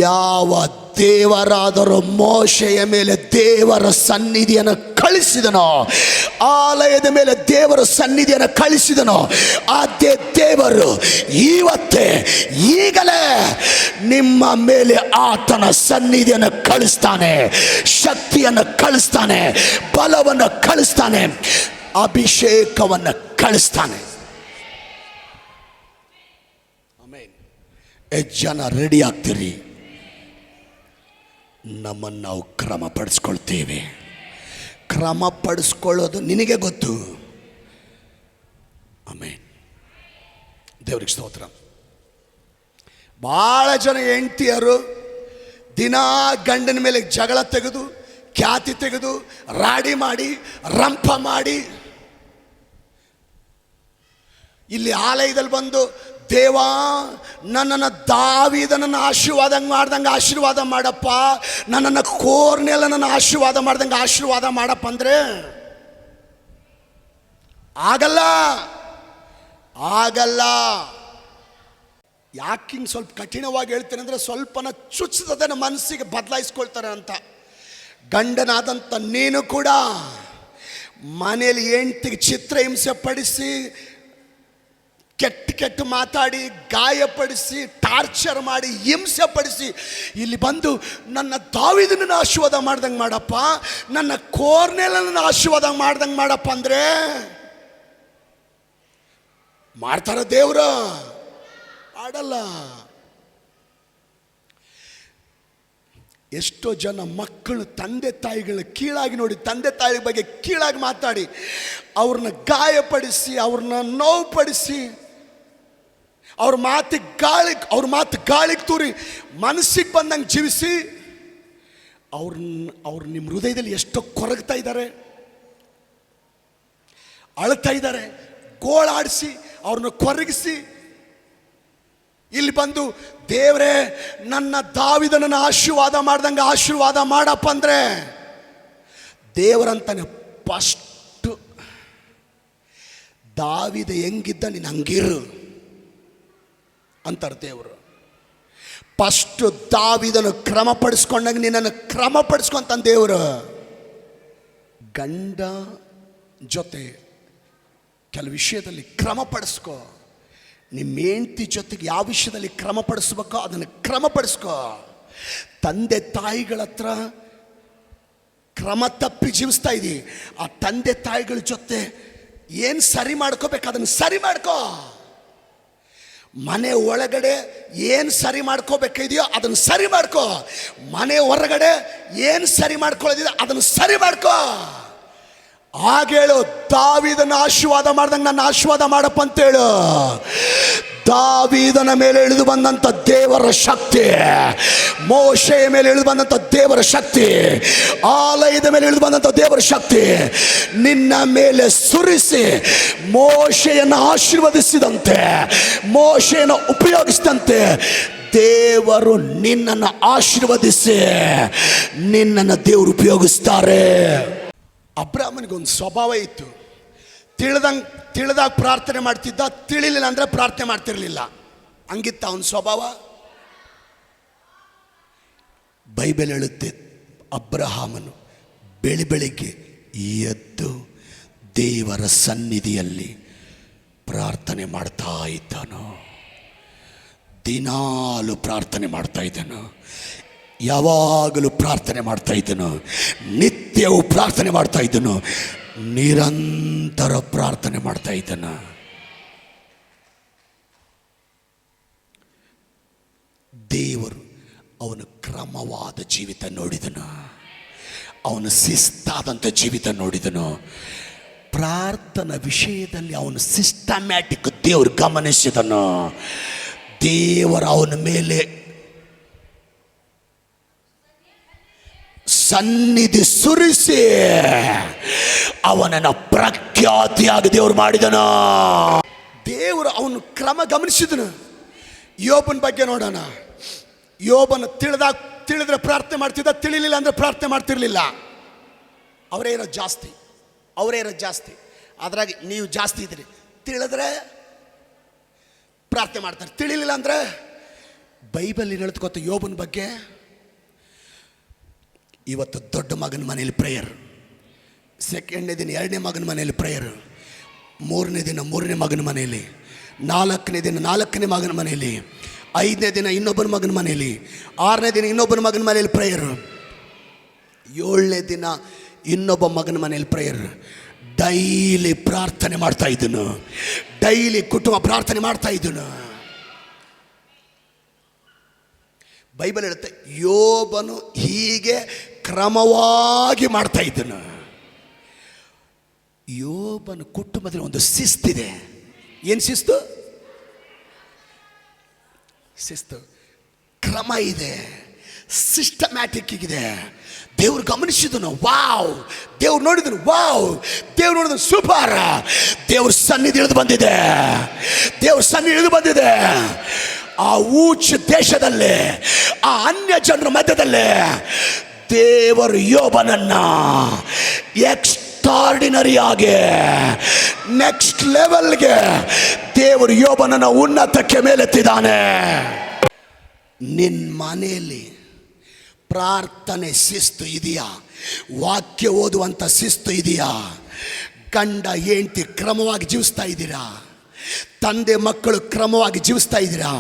ಯಾವ ದೇವರಾದರೂ ಮೋಶೆಯ ಮೇಲೆ ದೇವರ ಸನ್ನಿಧಿಯನ್ನು ಕಳಿಸಿದನೋ, ಆಲಯದ ಮೇಲೆ ದೇವರ ಸನ್ನಿಧಿಯನ್ನು ಕಳಿಸಿದನೋ, ಅದೇ ದೇವರು ಇವತ್ತೇ ಈಗಲೇ ನಿಮ್ಮ ಮೇಲೆ ಆತನ ಸನ್ನಿಧಿಯನ್ನು ಕಳಿಸ್ತಾನೆ, ಶಕ್ತಿಯನ್ನು ಕಳಿಸ್ತಾನೆ, ಬಲವನ್ನು ಕಳಿಸ್ತಾನೆ, ಅಭಿಷೇಕವನ್ನು ಕಳಿಸ್ತಾನೆ. ಆಮೇನ್. ಎಷ್ಟು ಜನ ರೆಡಿ ಆಗ್ತೀರಿ? ನಮ್ಮನ್ನು ನಾವು ಕ್ರಮಪಡಿಸ್ಕೊಳ್ತೇವೆ. ಕ್ರಮಪಡಿಸ್ಕೊಳ್ಳೋದು ನಿನಗೆ ಗೊತ್ತು. ಆಮೇನ್. ದೇವ್ರಿಗೆ ಸ್ತೋತ್ರ. ಭಾಳ ಜನ ಹೆಂಡತಿಯರು ದಿನಾ ಗಂಡನ ಮೇಲೆ ಜಗಳ ತೆಗೆದು, ಖ್ಯಾತಿ ತೆಗೆದು, ರಾಡಿ ಮಾಡಿ, ರಂಪ ಮಾಡಿ, ಇಲ್ಲಿ ಆಲಯದಲ್ಲಿ ಬಂದು ದೇವಾ ನನ್ನನ್ನು ದಾವೀದನನ್ನು ಆಶೀರ್ವಾದ ಮಾಡಪ್ಪ, ನನ್ನನ್ನು ಕೋರ್ನೆಲ್ಲ ನನ್ನ ಆಶೀರ್ವಾದ ಮಾಡಪ್ಪ ಅಂದರೆ ಆಗಲ್ಲ. ಯಾಕೆ ಹಿಂಗೆ ಸ್ವಲ್ಪ ಕಠಿಣವಾಗಿ ಹೇಳ್ತೇನೆ ಅಂದರೆ, ಸ್ವಲ್ಪನ ಚುಚ್ಚುತ್ತದೆ ನಮ್ಮ ಮನಸ್ಸಿಗೆ ಬದಲಾಯಿಸ್ಕೊಳ್ತಾರೆ ಅಂತ. ಗಂಡನಾದಂಥ ನೀನು ಕೂಡ ಮನೆಯಲ್ಲಿ ಹೆಂಡತಿಗೆ ಚಿತ್ರಹಿಂಸೆ ಪಡಿಸಿ, ಕೆಟ್ಟ ಮಾತಾಡಿ, ಗಾಯಪಡಿಸಿ, ಟಾರ್ಚರ್ ಮಾಡಿ, ಹಿಂಸೆ ಪಡಿಸಿ ಇಲ್ಲಿ ಬಂದು ನನ್ನ ದಾವೀದನನ್ನ ಆಶೀರ್ವಾದ ಮಾಡ್ದಂಗೆ ಮಾಡಪ್ಪ, ನನ್ನ ಕೊರ್ನೇಲನನ್ನ ಆಶೀರ್ವಾದ ಮಾಡ್ದಂಗೆ ಮಾಡಪ್ಪ ಅಂದರೆ ಮಾಡ್ತಾರ ದೇವ್ರ? ಆಡಲ್ಲ. ಎಷ್ಟೋ ಜನ ಮಕ್ಕಳು ತಂದೆ ತಾಯಿಗಳನ್ನ ಕೀಳಾಗಿ ನೋಡಿ, ತಂದೆ ತಾಯಿ ಬಗ್ಗೆ ಕೀಳಾಗಿ ಮಾತಾಡಿ, ಅವ್ರನ್ನ ಗಾಯಪಡಿಸಿ, ಅವ್ರನ್ನ ನೋವುಪಡಿಸಿ, ಅವ್ರ ಮಾತು ಗಾಳಿಗೆ ತೂರಿ ಮನಸ್ಸಿಗೆ ಬಂದಂಗೆ ಜೀವಿಸಿ ಅವ್ರು ನಿಮ್ಮ ಹೃದಯದಲ್ಲಿ ಎಷ್ಟೋ ಕೊರಗ್ತಾ ಇದ್ದಾರೆ, ಅಳ್ತಾ ಇದ್ದಾರೆ. ಗೋಳಾಡಿಸಿ ಅವ್ರನ್ನ ಕೊರಗಿಸಿ ಇಲ್ಲಿ ಬಂದು ದೇವರೇ ನನ್ನ ದಾವೀದನನ್ನ ಆಶೀರ್ವಾದ ಮಾಡ್ದಂಗೆ ಆಶೀರ್ವಾದ ಮಾಡಪ್ಪ ಅಂದರೆ ದೇವರಂತಾನೆ ಫಸ್ಟ್ ದಾವೀದ ಹೆಂಗಿದ್ದ ನೀನು ಹಂಗಿರು ಅಂತಾರೆ ದೇವರು. ಫಸ್ಟ್ ದಾವೀದನು ಕ್ರಮಪಡಿಸ್ಕೊಂಡಂಗೆ ನಿನ್ನನ್ನು ಕ್ರಮಪಡಿಸ್ಕೊಂತಾನೆ ದೇವರು. ಗಂಡ ಜೊತೆ ಕೆಲವು ವಿಷಯದಲ್ಲಿ ಕ್ರಮಪಡಿಸ್ಕೋ. ನಿಮ್ಮ ಹೆಂಡತಿ ಜೊತೆಗೆ ಯಾವ ವಿಷಯದಲ್ಲಿ ಕ್ರಮಪಡಿಸ್ಬೇಕೋ ಅದನ್ನು ಕ್ರಮಪಡಿಸ್ಕೋ. ತಂದೆ ತಾಯಿಗಳ ಹತ್ರ ಕ್ರಮ ತಪ್ಪಿ ಜೀವಿಸ್ತಾ ಇದ್ದೀ, ಆ ತಂದೆ ತಾಯಿಗಳ ಜೊತೆ ಏನು ಸರಿ ಮಾಡ್ಕೋಬೇಕು ಅದನ್ನು ಸರಿ ಮಾಡ್ಕೋ. ಮನೆ ಒಳಗಡೆ ಏನು ಸರಿ ಮಾಡ್ಕೋಬೇಕಿದೆಯೋ ಅದನ್ನು ಸರಿ ಮಾಡ್ಕೋ. ಮನೆ ಹೊರಗಡೆ ಏನು ಸರಿ ಮಾಡ್ಕೊಳ್ಳೋದಿದೆ ಅದನ್ನು ಸರಿ ಮಾಡ್ಕೋ. ಹಾಗೇಳು, ದಾವೀದನ ಆಶೀರ್ವಾದ ಮಾಡ್ದಂಗೆ ನನ್ನ ಆಶೀರ್ವಾದ ಮಾಡಪ್ಪ ಅಂತೇಳು. ದಾವೀದನ ಮೇಲೆ ಇಳಿದು ಬಂದಂಥ ದೇವರ ಶಕ್ತಿ, ಮೋಶೆಯ ಮೇಲೆ ಇಳಿದು ಬಂದಂಥ ದೇವರ ಶಕ್ತಿ, ಆಲಯದ ಮೇಲೆ ಇಳಿದು ಬಂದಂಥ ದೇವರ ಶಕ್ತಿ ನಿನ್ನ ಮೇಲೆ ಸುರಿಸಿ ಮೋಶೆಯನ್ನು ಆಶೀರ್ವದಿಸಿದಂತೆ, ಮೋಶೆಯನ್ನು ಉಪಯೋಗಿಸಿದಂತೆ ದೇವರು ನಿನ್ನನ್ನು ಆಶೀರ್ವದಿಸಿ ನಿನ್ನನ್ನು ದೇವರು ಉಪಯೋಗಿಸ್ತಾರೆ. ಅಬ್ರಾಹ್ಮನಿಗೊಂದು ಸ್ವಭಾವ ಇತ್ತು. ತಿಳಿದಾಗ ಪ್ರಾರ್ಥನೆ ಮಾಡ್ತಿದ್ದ, ತಿಳಿಲಿಲ್ಲ ಅಂದರೆ ಪ್ರಾರ್ಥನೆ ಮಾಡ್ತಿರ್ಲಿಲ್ಲ. ಹಂಗಿತ್ತ ಅವನ ಸ್ವಭಾವ. ಬೈಬಲ್ ಹೇಳುತ್ತೆ, ಅಬ್ರಹಾಮನು ಬೆಳಿಗ್ಗೆ ಎದ್ದು ದೇವರ ಸನ್ನಿಧಿಯಲ್ಲಿ ಪ್ರಾರ್ಥನೆ ಮಾಡ್ತಾ ಇದ್ದನು. ದಿನಾಲು ಪ್ರಾರ್ಥನೆ ಮಾಡ್ತಾ ಇದ್ದನು, ಯಾವಾಗಲೂ ಪ್ರಾರ್ಥನೆ ಮಾಡ್ತಾ ಇದ್ದನು, ನಿತ್ಯವೂ ಪ್ರಾರ್ಥನೆ ಮಾಡ್ತಾ ಇದ್ದನು, ನಿರಂತರ ಪ್ರಾರ್ಥನೆ ಮಾಡ್ತಾ ಇದ್ದನು. ದೇವರು ಅವನ ಕ್ರಮವಾದ ಜೀವಿತ ನೋಡಿದನು, ಅವನ ಶಿಸ್ತಾದಂಥ ಜೀವಿತ ನೋಡಿದನು. ಪ್ರಾರ್ಥನಾ ವಿಷಯದಲ್ಲಿ ಅವನು ಸಿಸ್ಟಮ್ಯಾಟಿಕ್ ದೇವರು ಗಮನಿಸಿದನು. ದೇವರ ಅವನ ಮೇಲೆ ಸನ್ನಿಧಿ ಸುರಿಸಿ ಅವನನ್ನು ಪ್ರಖ್ಯಾತಿಯಾಗಿ ದೇವರು ಮಾಡಿದನು. ದೇವರು ಅವನು ಕ್ರಮ ಗಮನಿಸಿದನು. ಯೋಬನ ಬಗ್ಗೆ ನೋಡೋಣ. ಯೋಬನ ತಿಳಿದ್ರೆ ಪ್ರಾರ್ಥನೆ ಮಾಡ್ತಿದ್ದ, ತಿಳಿಲಿಲ್ಲ ಅಂದರೆ ಪ್ರಾರ್ಥನೆ ಮಾಡ್ತಿರ್ಲಿಲ್ಲ. ಅವರೇ ಇರೋದು ಜಾಸ್ತಿ. ಅದ್ರಾಗ ನೀವು ಜಾಸ್ತಿ ಇದ್ರಿ. ತಿಳಿದ್ರೆ ಪ್ರಾರ್ಥನೆ ಮಾಡ್ತಾರೆ, ತಿಳಿಲಿಲ್ಲ ಅಂದರೆ ಬೈಬಲ್ ಹೇಳುತ್ತೆ ಗೊತ್ತ ಯೋಬನ ಬಗ್ಗೆ. ಇವತ್ತು ದೊಡ್ಡ ಮಗನ ಮನೇಲಿ ಪ್ರೇಯರ್, ಸೆಕೆಂಡ್ನೇ ದಿನ ಎರಡನೇ ಮಗನ ಮನೇಲಿ ಪ್ರೇಯರ್, ಮೂರನೇ ದಿನ ಮೂರನೇ ಮಗನ ಮನೆಯಲ್ಲಿ, ನಾಲ್ಕನೇ ದಿನ ನಾಲ್ಕನೇ ಮಗನ ಮನೆಯಲ್ಲಿ, ಐದನೇ ದಿನ ಇನ್ನೊಬ್ಬನ ಮಗನ ಮನೆಯಲ್ಲಿ, ಆರನೇ ದಿನ ಇನ್ನೊಬ್ಬನ ಮಗನ ಮನೆಯಲ್ಲಿ ಪ್ರೇಯರ್, ಏಳನೇ ದಿನ ಇನ್ನೊಬ್ಬ ಮಗನ ಮನೆಯಲ್ಲಿ ಪ್ರೇಯರ್. ಡೈಲಿ ಪ್ರಾರ್ಥನೆ ಮಾಡ್ತಾ ಇದ್ದನು, ಡೈಲಿ ಕುಟುಂಬ ಪ್ರಾರ್ಥನೆ ಮಾಡ್ತಾ ಇದ್ದನು. ಬೈಬಲ್ ಹೇಳುತ್ತೆ ಯೋಬನು ಹೀಗೆ ಕ್ರಮವಾಗಿ ಮಾಡ್ತಾ ಇದ್ದನು. ಯೋಬನ ಕುಟುಂಬದಲ್ಲಿ ಒಂದು ಶಿಸ್ತಿದೆ. ಏನು ಶಿಸ್ತು? ಕ್ರಮ ಇದೆ, ಸಿಸ್ಟಮ್ಯಾಟಿಕ್ ಇದೆ. ದೇವ್ರು ಗಮನಿಸಿದನು, ವಾವ್. ದೇವ್ರು ನೋಡಿದನು, ವಾವ್. ದೇವ್ರು ನೋಡಿದನು, ಸೂಪರ್. ದೇವ್ರ ಸನ್ನಿಧಿ ಇಳಿದು ಬಂದಿದೆ, ದೇವ್ರ ಸನ್ನಿಧಿ ಇಳಿದು ಬಂದಿದೆ. ಆ ಊಚ ದೇಶದಲ್ಲಿ, ಆ ಅನ್ಯ ಜನರ ಮಧ್ಯದಲ್ಲಿ ದೇವರು ಯೋಬನನ್ನ ಎಕ್ಸ್ಟ್ರಾರ್ಡಿನರಿ ಆಗಿ ನೆಕ್ಸ್ಟ್ ಲೆವೆಲ್ಗೆ ದೇವರು ಯೋಬನನ್ನ ಉನ್ನತಕ್ಕೆ ಮೇಲೆತ್ತಿದ್ದಾನೆ. ನಿನ್ನ ಮನೆಯಲ್ಲಿ ಪ್ರಾರ್ಥನೆ ಶಿಸ್ತು ಇದೆಯಾ? ವಾಕ್ಯ ಓದುವಂಥ ಶಿಸ್ತು ಇದೆಯಾ? ಗಂಡ ಹೆಂಡತಿ ಕ್ರಮವಾಗಿ ಜೀವಿಸ್ತಾ ಇದ್ದೀರಾ? ತಂದೆ ಮಕ್ಕಳು ಕ್ರಮವಾಗಿ ಜೀವಿಸ್ತಾ ಇದ್ದೀರಾ?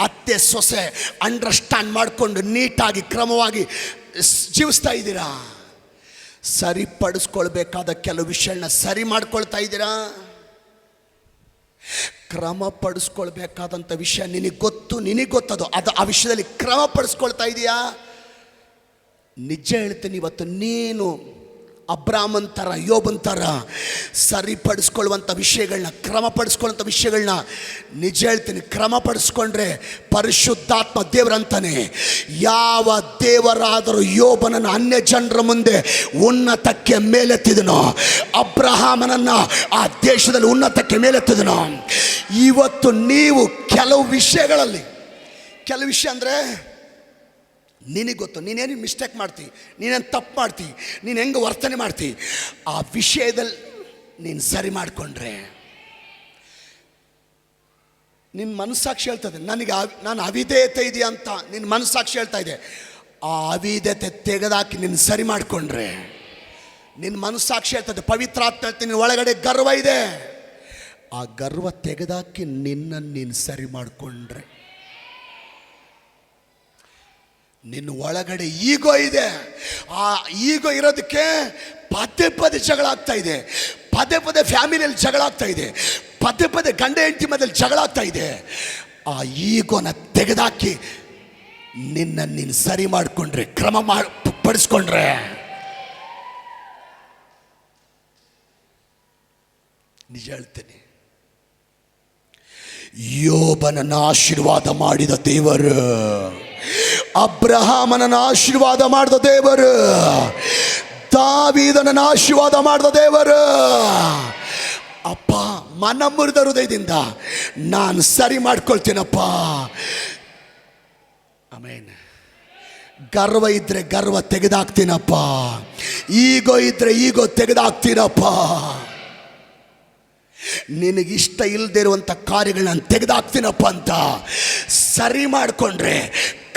ಅತ್ತೆ ಸೊಸೆ ಅಂಡರ್ಸ್ಟ್ಯಾಂಡ್ ಮಾಡಿಕೊಂಡು ನೀಟಾಗಿ ಕ್ರಮವಾಗಿ ಜೀವಿಸ್ತಾ ಇದ್ದೀರಾ? ಸರಿಪಡಿಸ್ಕೊಳ್ಬೇಕಾದ ಕೆಲವು ವಿಷಯಗಳನ್ನ ಸರಿ ಮಾಡ್ಕೊಳ್ತಾ ಇದ್ದೀರಾ? ಕ್ರಮ ಪಡಿಸ್ಕೊಳ್ಬೇಕಾದಂಥ ವಿಷಯ ನಿನಗೆ ಗೊತ್ತದು, ಅದು ಆ ವಿಷಯದಲ್ಲಿ ಕ್ರಮ ಪಡಿಸ್ಕೊಳ್ತಾ ಇದೆಯಾ? ನಿಜ ಹೇಳ್ತೀನಿ, ಇವತ್ತು ನೀನು ಅಬ್ರಾಮನ್ ಥರ, ಯೋಬನ್ ಥರ ಸರಿಪಡಿಸ್ಕೊಳ್ಳುವಂಥ ವಿಷಯಗಳನ್ನ, ಕ್ರಮಪಡಿಸ್ಕೊಳ್ಳುವಂಥ ವಿಷಯಗಳನ್ನ ನಿಜ ಹೇಳ್ತೀನಿ, ಕ್ರಮಪಡಿಸ್ಕೊಂಡ್ರೆ ಪರಿಶುದ್ಧಾತ್ಮ ದೇವರಂತಾನೆ, ಯಾವ ದೇವರಾದರೂ ಯೋಬನನ್ನು ಅನ್ಯ ಜನರ ಮುಂದೆ ಉನ್ನತಕ್ಕೆ ಮೇಲೆತ್ತಿದನೋ, ಅಬ್ರಹಾಮನನ್ನು ಆ ದೇಶದಲ್ಲಿ ಉನ್ನತಕ್ಕೆ ಮೇಲೆತ್ತಿದನೋ, ಇವತ್ತು ನೀವು ಕೆಲವು ವಿಷಯಗಳಲ್ಲಿ, ಕೆಲವು ವಿಷಯ ಅಂದರೆ ನಿನಗೆ ಗೊತ್ತು, ನೀನೇನು ಮಿಸ್ಟೇಕ್ ಮಾಡ್ತಿ, ನೀನೇನು ತಪ್ಪು ಮಾಡ್ತಿ, ನೀನು ಹೆಂಗೆ ವರ್ತನೆ ಮಾಡ್ತಿ, ಆ ವಿಷಯದಲ್ಲಿ ನೀನು ಸರಿ ಮಾಡಿಕೊಂಡ್ರೆ ನಿನ್ನ ಮನಸ್ಸಾಕ್ಷಿ ಹೇಳ್ತದೆ ನಾನು ಅವಿಧೇಯತೆ ಇದೆಯಾ ಅಂತ ನಿನ್ನ ಮನಸ್ಸಾಕ್ಷಿ ಹೇಳ್ತಾ ಇದೆ. ಆ ಅವಿಧೇಯತೆ ತೆಗೆದಾಕಿ ನೀನು ಸರಿ ಮಾಡಿಕೊಂಡ್ರೆ ನಿನ್ನ ಮನಸ್ಸಾಕ್ಷಿ ಹೇಳ್ತದೆ, ಪವಿತ್ರಾತ್ಮ ಹೇಳ್ತೀನಿ, ನಿನ್ನ ಒಳಗಡೆ ಗರ್ವ ಇದೆ, ಆ ಗರ್ವ ತೆಗೆದಾಕಿ ನಿನ್ನನ್ನು ನೀನು ಸರಿ ಮಾಡಿಕೊಂಡ್ರೆ, ನಿನ್ನ ಒಳಗಡೆ ಈಗೋ ಇದೆ, ಆ ಈಗೋ ಇರೋದಕ್ಕೆ ಪದೇ ಪದೇ ಜಗಳ ಆಗ್ತಾ ಇದೆ, ಪದೇ ಪದೇ ಫ್ಯಾಮಿಲಿಯಲ್ಲಿ ಜಗಳ ಆಗ್ತಾ ಇದೆ, ಪದೇ ಪದೇ ಗಂಡ ಹೆಂಡತಿ ಮಧ್ಯದಲ್ಲಿ ಜಗಳ ಆಗ್ತಾ ಇದೆ. ಆ ಈಗೋನ ತೆಗೆದಾಕಿ ನಿನ್ನನ್ನು ನೀನು ಸರಿ ಮಾಡಿಕೊಂಡ್ರೆ, ಪಡಿಸ್ಕೊಂಡ್ರೆ, ನಿಜ ಹೇಳ್ತೇನೆ, ಯೋಬನನ್ನು ಆಶೀರ್ವಾದ ಮಾಡಿದ ದೇವರು, ಅಬ್ರಹಾಮನನ್ನು ಆಶೀರ್ವಾದ ಮಾಡಿದ ದೇವರು, ದಾವೀದನನ್ನು ಆಶೀರ್ವಾದ ಮಾಡಿದ ದೇವರು. ಅಪ್ಪ, ಮನಮುರಿದ ಹೃದಯದಿಂದ ನಾನು ಸರಿ ಮಾಡ್ಕೊಳ್ತೀನಪ್ಪ. ಆಮೇನ್. ಗರ್ವ ಇದ್ರೆ ಗರ್ವ ತೆಗೆದಾಕ್ತೀನಪ್ಪ, ಈಗೋ ಇದ್ರೆ ಈಗೋ ತೆಗೆದಾಕ್ತೀನಪ್ಪ. ನಿನಗಿಷ್ಟ ಇಲ್ಲದೆ ಇರುವಂಥ ಕಾರ್ಯಗಳನ್ನ ನಾನು ತೆಗೆದಾಕ್ತೀನಪ್ಪ ಅಂತ ಸರಿ ಮಾಡಿಕೊಂಡ್ರೆ,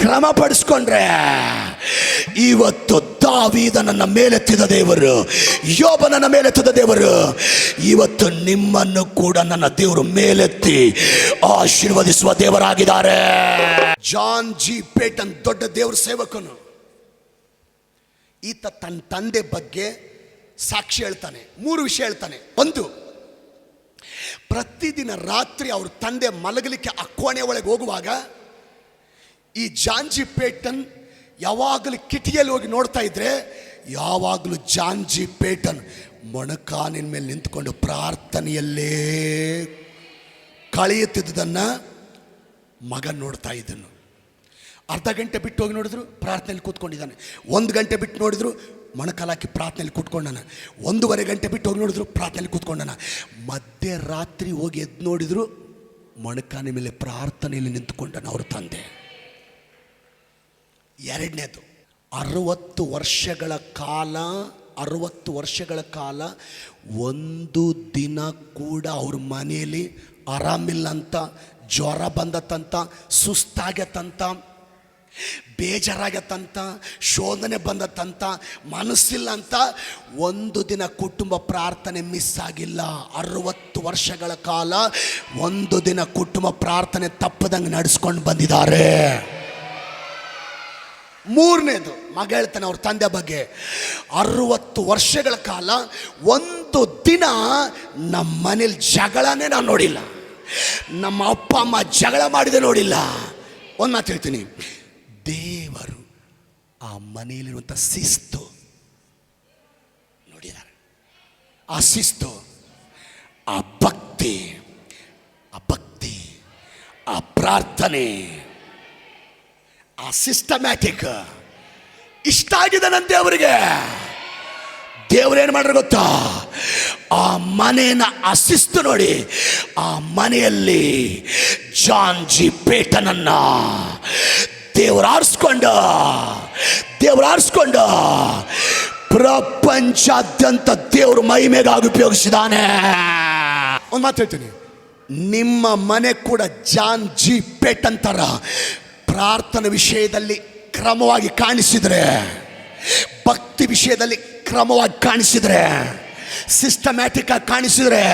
ಕ್ರಮಪಡಿಸ್ಕೊಂಡ್ರೆ, ಇವತ್ತು ದಾವೀದನನ್ನ ಮೇಲೆತ್ತಿದ ದೇವರು, ಯೋಬನನ್ನ ಮೇಲೆತ್ತಿದ ದೇವರು, ಇವತ್ತು ನಿಮ್ಮನ್ನು ಕೂಡ ನನ್ನ ದೇವರು ಮೇಲೆತ್ತಿ ಆಶೀರ್ವದಿಸುವ ದೇವರಾಗಿದ್ದಾರೆ. ಜಾನ್ ಜಿ ಪೇಟನ್ ದೊಡ್ಡ ದೇವ್ರ ಸೇವಕನು. ಈತ ತನ್ನ ತಂದೆ ಬಗ್ಗೆ ಸಾಕ್ಷಿ ಹೇಳ್ತಾನೆ, 3 ವಿಷಯ ಹೇಳ್ತಾನೆ. ಒಂದು, ಪ್ರತಿದಿನ ರಾತ್ರಿ ಅವ್ರ ತಂದೆ ಮಲಗಲಿಕ್ಕೆ ಆ ಕೋಣೆ ಒಳಗೆ ಹೋಗುವಾಗ ಈ ಜಾನ್ ಜಿ ಪೇಟನ್ ಯಾವಾಗಲೂ ಕಿಟಿಯಲ್ಲಿ ಹೋಗಿ ನೋಡ್ತಾ ಇದ್ರೆ, ಯಾವಾಗಲೂ ಜಾನ್ ಜಿ ಪೇಟನ್ ಮೊಣಕಾಲಿನ ಮೇಲೆ ನಿಂತ್ಕೊಂಡು ಪ್ರಾರ್ಥನೆಯಲ್ಲೇ ಕಳೆಯುತ್ತಿದ್ದುದನ್ನು ಮಗ ನೋಡ್ತಾ ಇದ್ದನು. ಅರ್ಧ ಗಂಟೆ ಬಿಟ್ಟು ಹೋಗಿ ನೋಡಿದ್ರು ಪ್ರಾರ್ಥನೆಯಲ್ಲಿ ಕೂತ್ಕೊಂಡಿದ್ದಾನೆ, 1 ಗಂಟೆ ಬಿಟ್ಟು ನೋಡಿದ್ರು ಮೊಣಕಾಲಾಕಿ ಪ್ರಾರ್ಥನೆಯಲ್ಲಿ ಕೂತ್ಕೊಂಡಾನ, 1.5 ಗಂಟೆ ಬಿಟ್ಟು ಹೋಗಿ ನೋಡಿದ್ರು ಪ್ರಾರ್ಥನೆಯಲ್ಲಿ ಕೂತ್ಕೊಂಡಾನ, ಮಧ್ಯರಾತ್ರಿ ಹೋಗಿ ಎದ್ದು ನೋಡಿದ್ರು ಮೊಣಕಾಲಿನ ಮೇಲೆ ಪ್ರಾರ್ಥನೆಯಲ್ಲಿ ನಿಂತ್ಕೊಂಡಾನ ಅವ್ರ ತಂದೆ. ಎರಡನೇದು, 60 ವರ್ಷಗಳ ಕಾಲ ಒಂದು ದಿನ ಕೂಡ ಅವ್ರ ಮನೆಯಲ್ಲಿ ಆರಾಮಿಲ್ಲ ಅಂತ, ಜ್ವರ ಬಂದತ್ತಂತ, ಸುಸ್ತಾಗತ್ತಂತ, ಬೇಜಾರಾಗತ್ತಂತ, ಶೋಧನೆ ಬಂದತ್ತಂತ, ಮನಸ್ಸಿಲ್ಲ ಅಂತ ಒಂದು ದಿನ ಕುಟುಂಬ ಪ್ರಾರ್ಥನೆ ಮಿಸ್ ಆಗಿಲ್ಲ. 60 ವರ್ಷಗಳ ಕಾಲ ಒಂದು ದಿನ ಕುಟುಂಬ ಪ್ರಾರ್ಥನೆ ತಪ್ಪದಂಗೆ ನಡೆಸ್ಕೊಂಡು ಬಂದಿದ್ದಾರೆ. 3ನೇದು, ಮಗ ಹೇಳ್ತಾನೆ ಅವ್ರ ತಂದೆ ಬಗ್ಗೆ, 60 ವರ್ಷಗಳ ಕಾಲ ಒಂದು ದಿನ ನಮ್ಮ ಮನೇಲಿ ಜಗಳನೇ ನಾನು ನೋಡಿಲ್ಲ, ನಮ್ಮ ಅಪ್ಪ ಅಮ್ಮ ಜಗಳ ಮಾಡಿದೆ ನೋಡಿಲ್ಲ. ಒಂದು ಮಾತು ಹೇಳ್ತೀನಿ, ದೇವರು ಆ ಮನೆಯಲ್ಲಿರುವಂಥ ಶಿಸ್ತು ನೋಡಿದ್ದಾರೆ. ಆ ಶಿಸ್ತು, ಆ ಭಕ್ತಿ, ಆ ಪ್ರಾರ್ಥನೆ, ಆ ಸಿಸ್ಟಮ್ಯಾಟಿಕ್ ಇಷ್ಟ ಆಗಿದೆ ನನ್ನ ದೇವರಿಗೆ. ದೇವರೇನು ಮಾಡ್ರೆ ಗೊತ್ತಾ, ಆ ಮನೆಯ ಆ ಶಿಸ್ತು ನೋಡಿ, ಆ ಮನೆಯಲ್ಲಿ ಜಾನ್ ಜಿ ಪೇಟನನ್ನ ದೇವರು ಆರಿಸ್ಕೊಂಡು ಪ್ರಪಂಚಾದ್ಯಂತ ದೇವರು ಮಹಿಮೆಗಾಗಿ ಉಪಯೋಗಿಸಿದಾನೆ. ಒಂದು ಮಾತು ಹೇಳ್ತೀನಿ, ನಿಮ್ಮ ಮನೆ ಕೂಡ ಜಾನ್ ಜಿ ಪೇಟನ್ ಥರ ಪ್ರಾರ್ಥನೆ ವಿಷಯದಲ್ಲಿ ಕ್ರಮವಾಗಿ ಕಾಣಿಸಿದರೆ, ಭಕ್ತಿ ವಿಷಯದಲ್ಲಿ ಕ್ರಮವಾಗಿ ಕಾಣಿಸಿದರೆ, ಸಿಸ್ಟಮ್ಯಾಟಿಕ್ ಆಗಿ ಕಾಣಿಸಿದ್ರೆ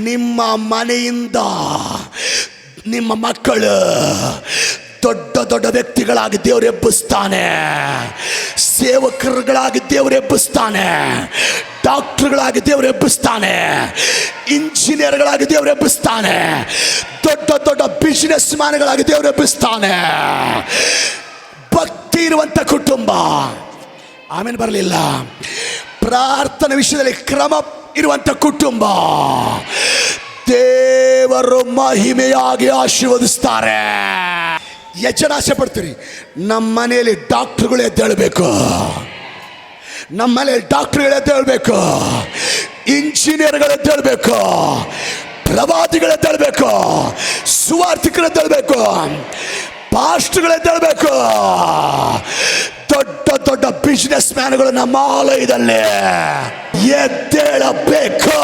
ನಿಮ್ಮ ಮನೆಯಿಂದ ನಿಮ್ಮ ಮಕ್ಕಳು ದೊಡ್ಡ ದೊಡ್ಡ ವ್ಯಕ್ತಿಗಳಾಗಿ ದೇವರು ಎಬ್ಬಿಸ್ತಾನೆ, ಸೇವಕರುಗಳಾಗಿ ದೇವರು ಎಬ್ಬಿಸ್ತಾನೆ, ಡಾಕ್ಟರ್ಗಳಾಗಿ ದೇವರು ಎಬ್ಬಿಸ್ತಾನೆ, ಇಂಜಿನಿಯರ್ಗಳಾಗಿ ದೇವರು ಎಬ್ಬಿಸ್ತಾನೆ, ದೊಡ್ಡ ದೊಡ್ಡ ಬಿಸಿನೆಸ್ ಮ್ಯಾನ್ಗಳಾಗಿ ದೇವರು ಎಬ್ಬಿಸ್ತಾನೆ. ಭಕ್ತಿ ಇರುವಂಥ ಕುಟುಂಬ, ಆಮೇಲೆ ಬರಲಿಲ್ಲ, ಪ್ರಾರ್ಥನೆ ವಿಷಯದಲ್ಲಿ ಕ್ರಮ ಇರುವಂಥ ಕುಟುಂಬ ದೇವರು ಮಹಿಮೆಯಾಗಿ ಆಶೀರ್ವದಿಸ್ತಾರೆ. ಎಷ್ಟು ಆಸೆ ಪಡ್ತೀರಿ ನಮ್ಮ ಮನೆಯಲ್ಲಿ ಡಾಕ್ಟ್ರುಗಳು ಎದ್ದೇಳಬೇಕು, ನಮ್ಮ ಮನೆಯಲ್ಲಿ ಡಾಕ್ಟ್ರುಗಳು ಎದ್ದೇಳಬೇಕು, ಇಂಜಿನಿಯರ್ಗಳು ಎದ್ದೇಳಬೇಕು, ಪ್ರವಾದಿಗಳು ಎದ್ದೇಳಬೇಕು, ಸುವಾರ್ಥಿಕರು ಎದ್ದೇಳಬೇಕು, ಪಾಸ್ಟರ್ಗಳು ಎದ್ದೇಳಬೇಕು, ದೊಡ್ಡ ದೊಡ್ಡ ಬಿಸಿನೆಸ್ ಮ್ಯಾನ್ಗಳು ನಮ್ಮ ಆಲಯದಲ್ಲಿ ಎದ್ದೇಳಬೇಕು.